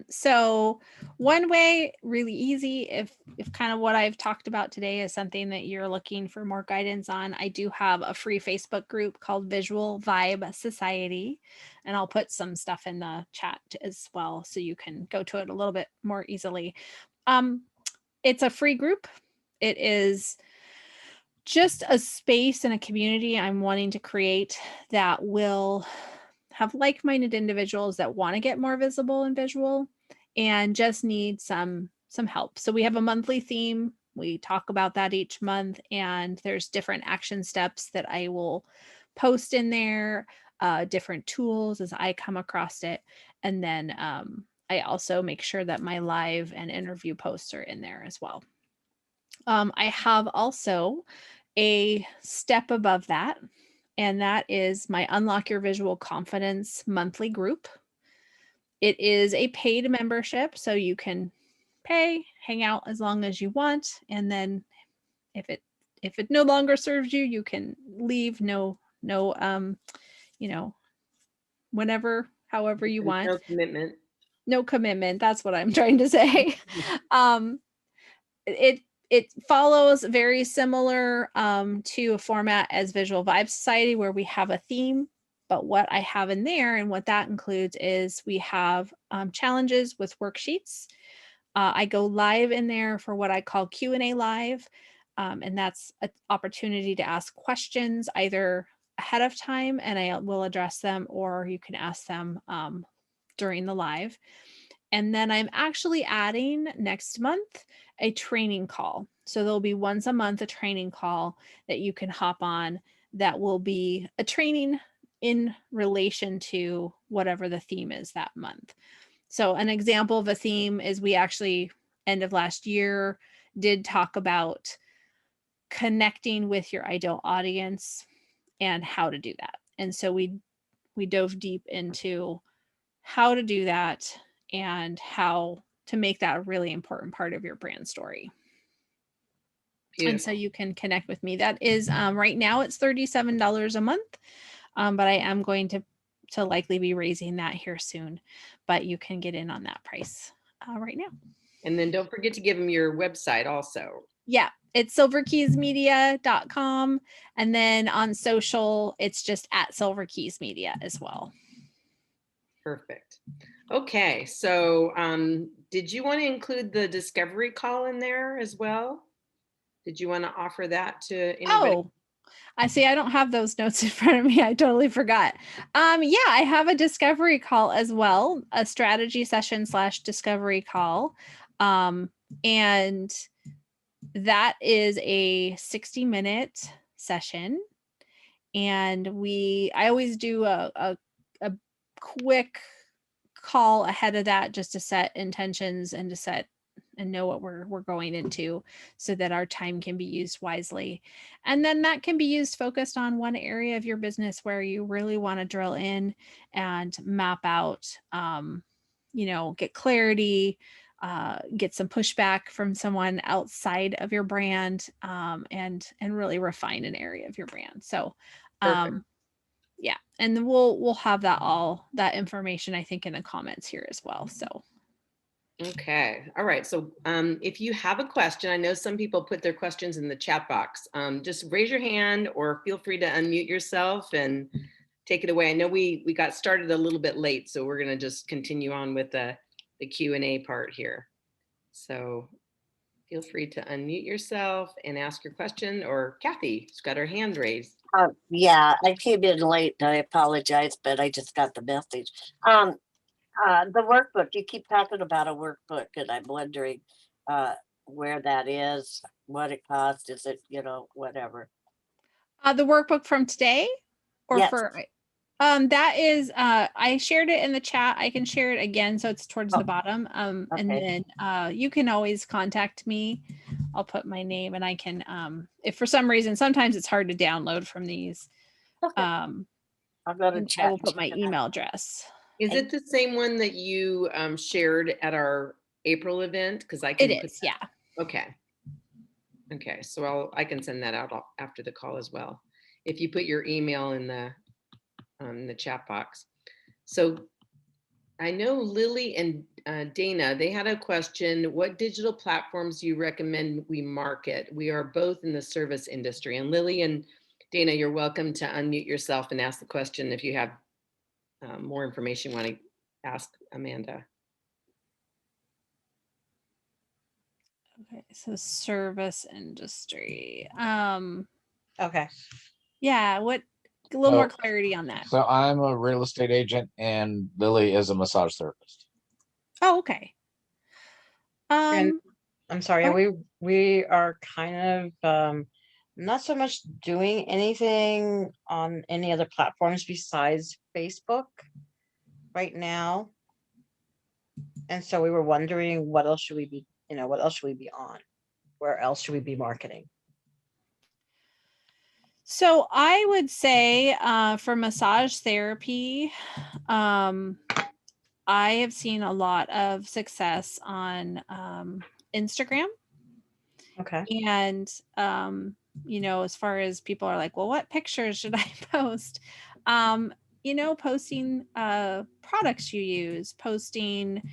So one way, really easy, if kind of what I've talked about today is something that you're looking for more guidance on, I do have a free Facebook group called Visual Vibe Society, and I'll put some stuff in the chat as well so you can go to it a little bit more easily. Um, it's a free group. It is just a space and a community I'm wanting to create that will have like-minded individuals that want to get more visible and visual and just need some help. So we have a monthly theme. We talk about that each month, and there's different action steps that I will post in there, different tools as I come across it. And then I also make sure that my live and interview posts are in there as well. I have also a step above that, and that is my Unlock Your Visual Confidence monthly group. It is a paid membership, so you can pay, hang out as long as you want, and then if it no longer serves you, you can leave. No, you know, whenever, however you want. No commitment. No commitment. That's what I'm trying to say. um, it it follows very similar to a format as Visual Vibe Society, where we have a theme. But what I have in there and what that includes is we have challenges with worksheets. I go live in there for what I call Q&A live, and that's an opportunity to ask questions either ahead of time and I will address them, or you can ask them during the live. And then I'm actually adding next month a training call. So there'll be once a month a training call that you can hop on that will be a training in relation to whatever the theme is that month. So an example of a theme is we actually end of last year did talk about connecting with your ideal audience and how to do that. And so we dove deep into how to do that and how to make that a really important part of your brand story. And so Beautiful. you can connect with me. That is right now it's $37 a month, but I am going to likely be raising that here soon. But you can get in on that price right now. And then don't forget to give them your website also. Yeah, it's silverkeysmedia.com. And then on social, it's just at silverkeysmedia as well. Perfect. Okay, so did you want to include the discovery call in there as well? Did you want to offer that to anybody? Oh, I see. I don't have those notes in front of me. I totally forgot. Yeah, I have a discovery call as well, a strategy session / discovery call. And that is a 60-minute session. And I always do a quick call ahead of that just to set intentions and to set and know what we're going into so that our time can be used wisely. And then that can be used focused on one area of your business where you really want to drill in and map out, get clarity, get some pushback from someone outside of your brand, and really refine an area of your brand. So Perfect. yeah, and then we'll have that information I think in the comments here as well. So Okay. All right. So if you have a question, I know some people put their questions in the chat box. Just raise your hand or feel free to unmute yourself and take it away. I know we got started a little bit late, so we're going to just continue on with the Q&A part here. So feel free to unmute yourself and ask your question, or Kathy's got her hand raised. Yeah, I came in late and I apologize, but I just got the message. The workbook, you keep talking about a workbook and I'm wondering where that is, what it costs, is it, whatever. the workbook from today or Yes. for that is I shared it in the chat. I can share it again so it's towards the bottom. And Okay. then you can always contact me. I'll put my name and I can if for some reason sometimes it's hard to download from these. Okay. I'll go to I chat. will put my email address. Is it the same one that you shared at our April event? Because I It can put is, yeah. Okay. Okay, so I can send that out after the call as well. If you put your email in the chat box. So I know Lily and Dana, they had a question. What digital platforms do you recommend we market? We are both in the service industry. And Lily and Dana, you're welcome to unmute yourself and ask the question if you have more information you want to ask Amanda. Okay, so service industry. Okay. Yeah, what a little more clarity on that. So I'm a real estate agent and Lily is a massage therapist. Oh, okay. And I'm sorry, okay. we are kind of not so much doing anything on any other platforms besides Facebook right now. And so we were wondering what else should we be, what else should we be on? Where else should we be marketing? So I would say for massage therapy, I have seen a lot of success on Instagram. Okay. And, as far as people are like, well, what pictures should I post? Posting products you use, posting,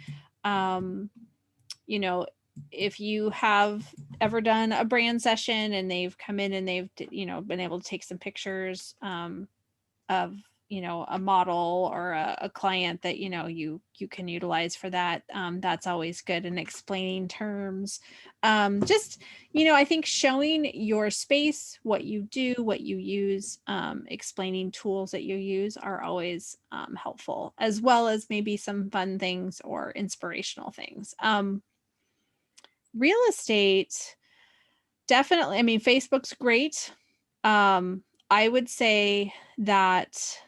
if you have ever done a brand session and they've come in and they've, been able to take some pictures of a model or a client that you can utilize for that, that's always good. And explaining terms, just I think showing your space, what you do, what you use, explaining tools that you use are always helpful, as well as maybe some fun things or inspirational things. Real estate, definitely. I mean, Facebook's great. I would say that,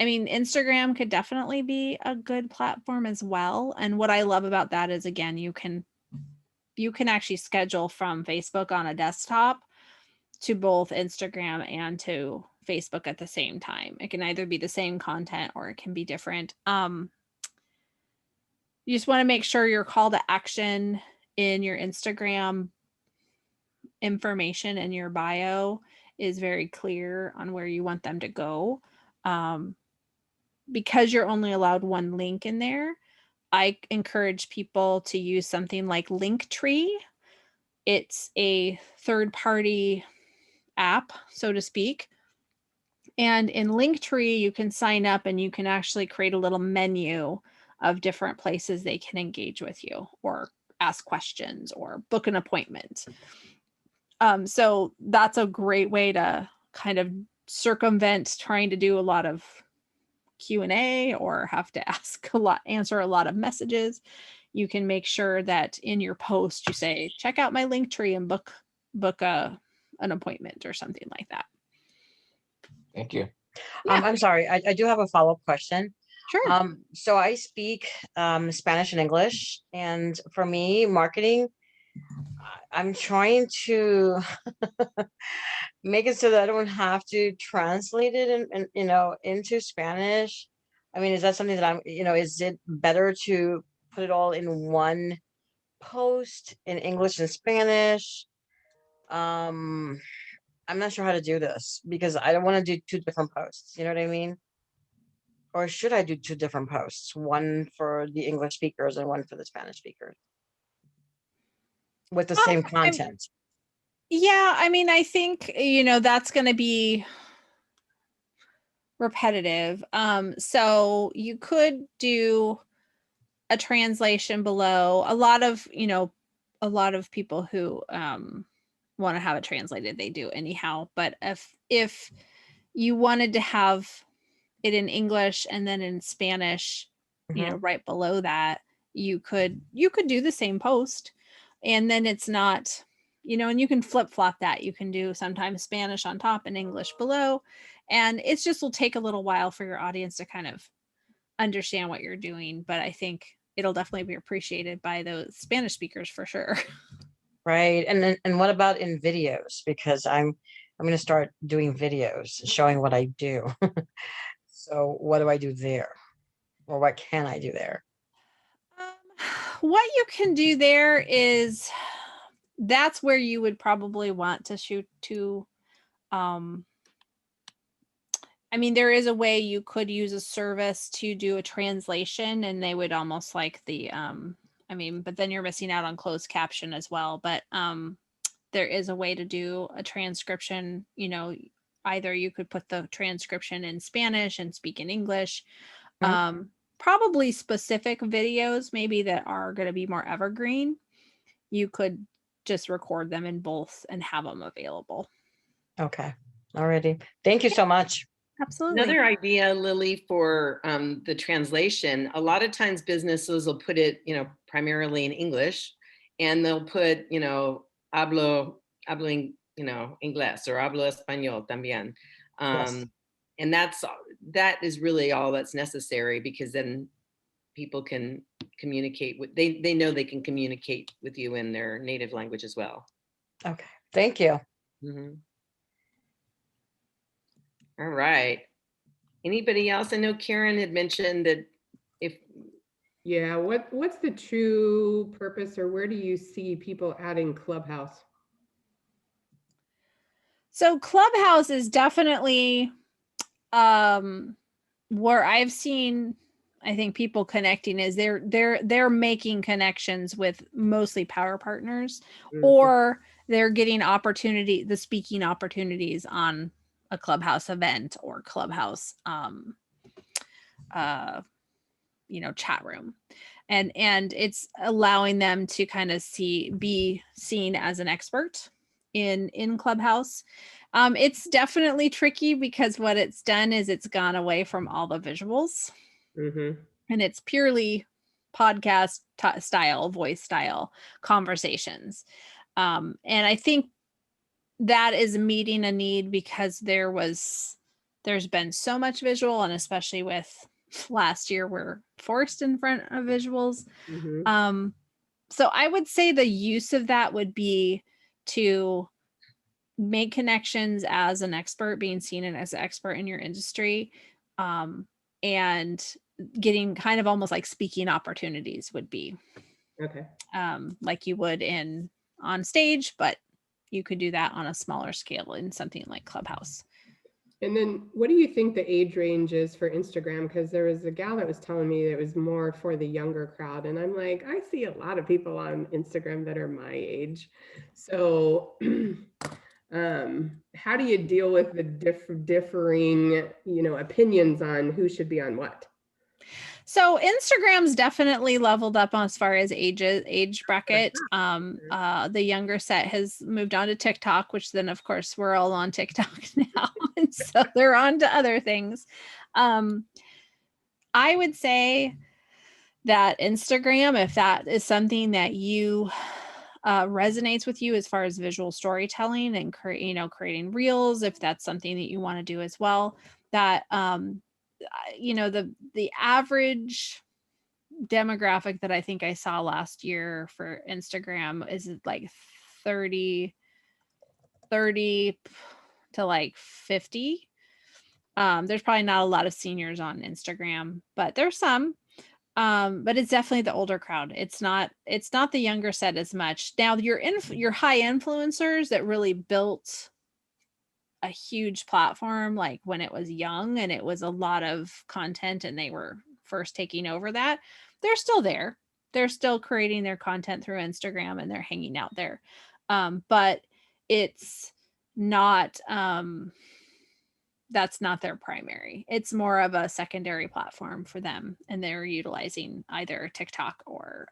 Instagram could definitely be a good platform as well. And what I love about that is, again, you can actually schedule from Facebook on a desktop to both Instagram and to Facebook at the same time. It can either be the same content or it can be different. You just want to make sure your call to action in your Instagram information in your bio is very clear on where you want them to go. Because you're only allowed one link in there, I encourage people to use something like Linktree. It's a third-party app, so to speak. And in Linktree, you can sign up and you can actually create a little menu of different places they can engage with you or ask questions or book an appointment. So that's a great way to kind of circumvent trying to do a lot of Q&A or have to answer a lot of messages. You can make sure that in your post you say, check out my Linktree and book an appointment or something like that. Thank you. Yeah. I'm sorry, I do have a follow-up question. Sure. So I speak Spanish and English, and for me, marketing, I'm trying to make it so that I don't have to translate it and into Spanish. I mean, is that something that is it better to put it all in one post in English and Spanish? I'm not sure how to do this because I don't want to do two different posts. You know what I mean? Or should I do two different posts? One for the English speakers and one for the Spanish speakers with the same content? Yeah, I think, that's going to be repetitive. So you could do a translation below. A lot of people who want to have it translated, they do anyhow. But if you wanted to have it in English and then in Spanish, right below that, you could do the same post, and then it's not, and you can flip flop that. You can do sometimes Spanish on top and English below, and it's just will take a little while for your audience to kind of understand what you're doing. But I think it'll definitely be appreciated by those Spanish speakers for sure. Right. And what about in videos? Because I'm going to start doing videos showing what I do. So what do I do there? Or what can I do there? What you can do there is, that's where you would probably want to shoot to I mean, there is a way you could use a service to do a translation, and they would almost like the, I mean, but then you're missing out on closed caption as well. But there is a way to do a transcription. You know, either you could put the transcription in Spanish and speak in English. Probably specific videos, maybe that are going to be more evergreen. You could just record them in both and have them available. Okay. Alrighty. Thank you so much. Absolutely. Another idea, Lily, for the translation, a lot of times businesses will put it, you know, primarily in English, and they'll put, you know, hablo, you know, inglés, or hablo español también. Yes. And that is really all that's necessary, because then people can communicate with, they know they can communicate with you in their native language as well. Okay. Thank you. Mm-hmm. All right. Anybody else? I know Karen had mentioned that if. Yeah, what's the true purpose, or where do you see people adding Clubhouse? So Clubhouse is definitely where I've seen, I think, people connecting is they're making connections with mostly power partners, or they're getting the speaking opportunities on a Clubhouse event or Clubhouse you know, chat room. And it's allowing them to kind of be seen as an expert in Clubhouse. It's definitely tricky, because what it's done is it's gone away from all the visuals, and it's purely podcast style, voice style conversations. And I think that is meeting a need, because there's been so much visual, and especially with last year, we're forced in front of visuals. So I would say the use of that would be to make connections as an expert, being seen as an expert in your industry, and getting kind of almost like speaking opportunities would be like you would on stage, but you could do that on a smaller scale in something like Clubhouse. And then what do you think the age range is for Instagram? Because there was a gal that was telling me it was more for the younger crowd. And I'm like, I see a lot of people on Instagram that are my age. So how do you deal with the differing, you know, opinions on who should be on what? So Instagram's definitely leveled up as far as age bracket. The younger set has moved on to TikTok, which then of course we're all on TikTok now. And so they're on to other things. I would say that Instagram, if that is something that you resonates with you as far as visual storytelling and creating reels, if that's something that you want to do as well, that you know, the average demographic that I think I saw last year for Instagram is like 30 to like 50. There's probably not a lot of seniors on Instagram, but there's some. But it's definitely the older crowd. It's not the younger set as much. Now your high influencers that really built a huge platform, like when it was young and it was a lot of content and they were first taking over that, they're still there. They're still creating their content through Instagram and they're hanging out there. But it's not, that's not their primary. It's more of a secondary platform for them. And they're utilizing either TikTok or,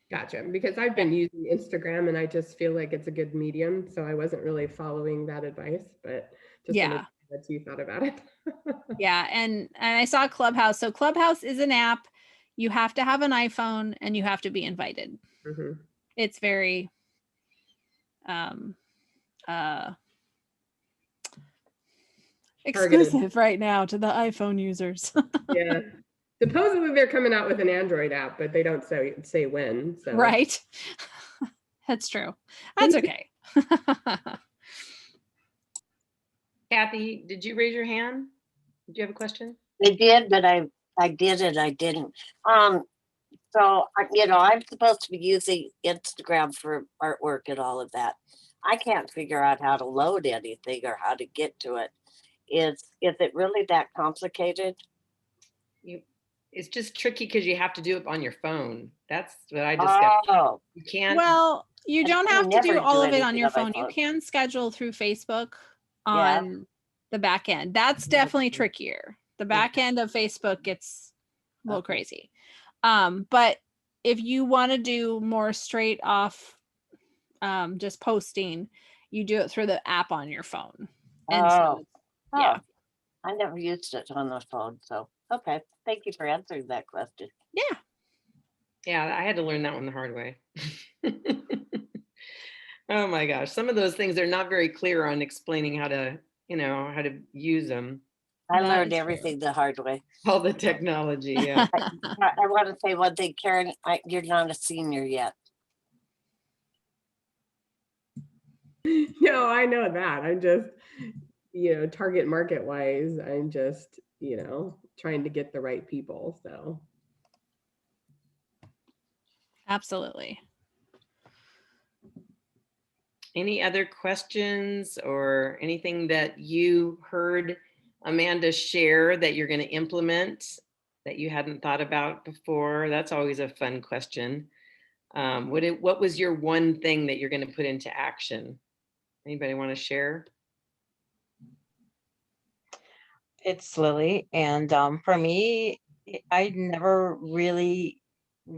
Gotcha. Because I've been using Instagram and I just feel like it's a good medium. So I wasn't really following that advice, but just that you thought about it. Yeah. And I saw Clubhouse. So Clubhouse is an app. You have to have an iPhone and you have to be invited. It's very exclusive right now to the iPhone users. Yeah. Supposedly they're coming out with an Android app, but they don't say when. So. Right. That's true. That's okay. Kathy, did you raise your hand? Did you have a question? I did, but I did it. I didn't. So, you know, I'm supposed to be using Instagram for artwork and all of that. I can't figure out how to load anything or how to get to it. is it really that complicated? It's just tricky because you have to do it on your phone. That's what I discovered. Oh, You can't. Well, you I don't can have to do never all do of it on anything your on my phone. You phone. can schedule through Facebook Yeah. on the back end. That's definitely trickier. The back end of Facebook gets a little crazy. But if you want to do more straight off just posting, you do it through the app on your phone. And so, yeah. Oh, I never used it on the phone. So, okay. Thank you for answering that question. Yeah. Yeah, I had to learn that one the hard way. Oh my gosh. Some of those things are not very clear on explaining how to, how to use them. I That learned is true. everything the hard way. All the technology. Yeah. I want to say one thing, Karen, you're not a senior yet. No, I know that. I'm just, target market wise, I'm just, trying to get the right people. So Absolutely. Any other questions or anything that you heard Amanda share that you're going to implement that you hadn't thought about before? That's always a fun question. What was your one thing that you're going to put into action? Anybody want to share? It's Lily, and for me, I never really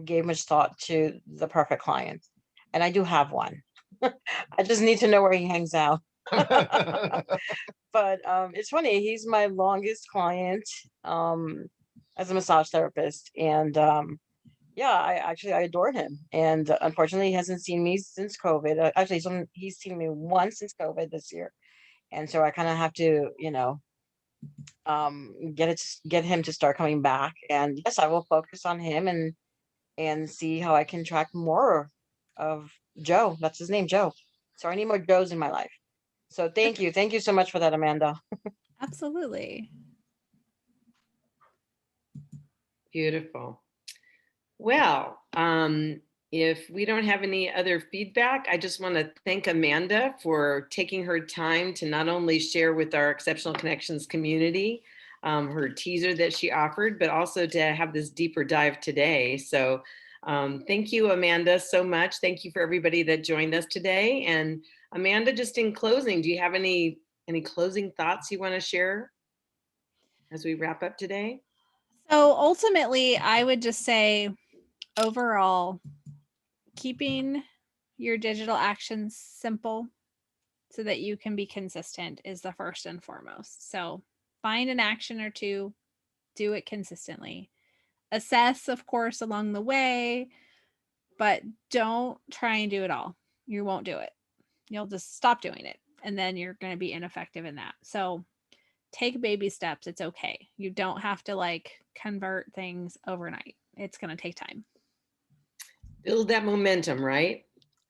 gave much thought to the perfect client, and I do have one. I just need to know where he hangs out. But it's funny, he's my longest client as a massage therapist, and yeah, I adore him, and unfortunately, he hasn't seen me since COVID. Actually, he's seen me once since COVID this year, and so I kind of have to, get him to start coming back. And yes, I will focus on him and see how I can track more of Joe. That's his name, Joe. So I need more Joes in my life. So thank you so much for that, Amanda. Absolutely. Beautiful. Well, if we don't have any other feedback, I just want to thank Amanda for taking her time to not only share with our Exceptional Connections community her teaser that she offered, but also to have this deeper dive today. So thank you, Amanda, so much. Thank you for everybody that joined us today. And Amanda, just in closing, do you have any closing thoughts you want to share as we wrap up today? So ultimately, I would just say overall, keeping your digital actions simple so that you can be consistent is the first and foremost. So find an action or two, do it consistently. Assess, of course, along the way, but don't try and do it all. You won't do it. You'll just stop doing it, and then you're going to be ineffective in that. So take baby steps. It's okay. You don't have to convert things overnight. It's going to take time. Build that momentum, right?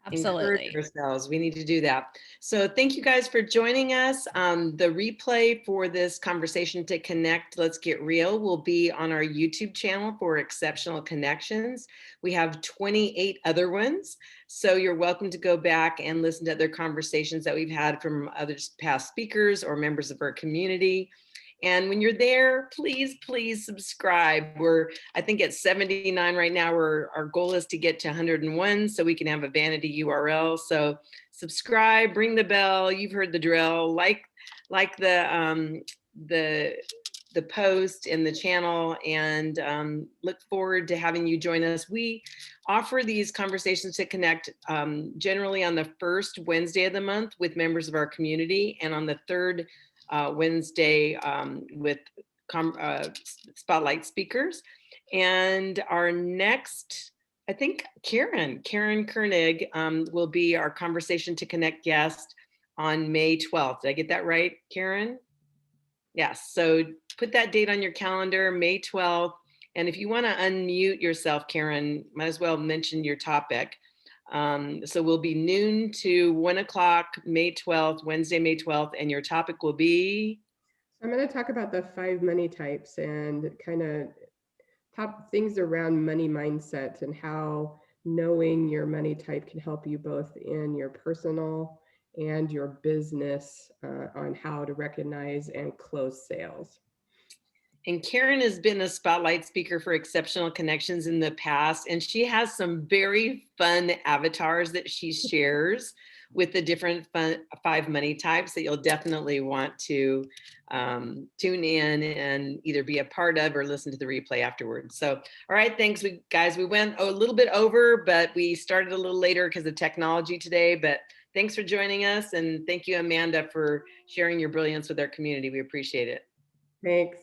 Absolutely. Encourage ourselves. We need to do that. So thank you guys for joining us. The replay for this conversation to connect, Let's Get Real, will be on our YouTube channel for Exceptional Connections. We have 28 other ones. So you're welcome to go back and listen to other conversations that we've had from other past speakers or members of our community. And when you're there, please, please subscribe. I think at 79 right now. Our goal is to get to 101 so we can have a vanity URL. So subscribe, ring the bell. You've heard the drill. Like the post and the channel, and look forward to having you join us. We offer these conversations to connect generally on the first Wednesday of the month with members of our community, and on the third Wednesday with spotlight speakers. And our next, I think Karen Koenig will be our Conversation to Connect guest on May 12th. Did I get that right, Karen? Yes, so put that date on your calendar, May 12th. And if you want to unmute yourself, Karen, might as well mention your topic. So we'll be noon to 1 o'clock, May 12th, Wednesday, May 12th, and your topic will be? I'm going to talk about the 5 money types and kind of top things around money mindset and how knowing your money type can help you both in your personal and your business on how to recognize and close sales. And Karen has been a spotlight speaker for Exceptional Connections in the past, and she has some very fun avatars that she shares with the different 5 money types that you'll definitely want to tune in and either be a part of or listen to the replay afterwards. So, all right, thanks, guys. We went a little bit over, but we started a little later because of technology today, but thanks for joining us. And thank you, Amanda, for sharing your brilliance with our community. We appreciate it. Thanks.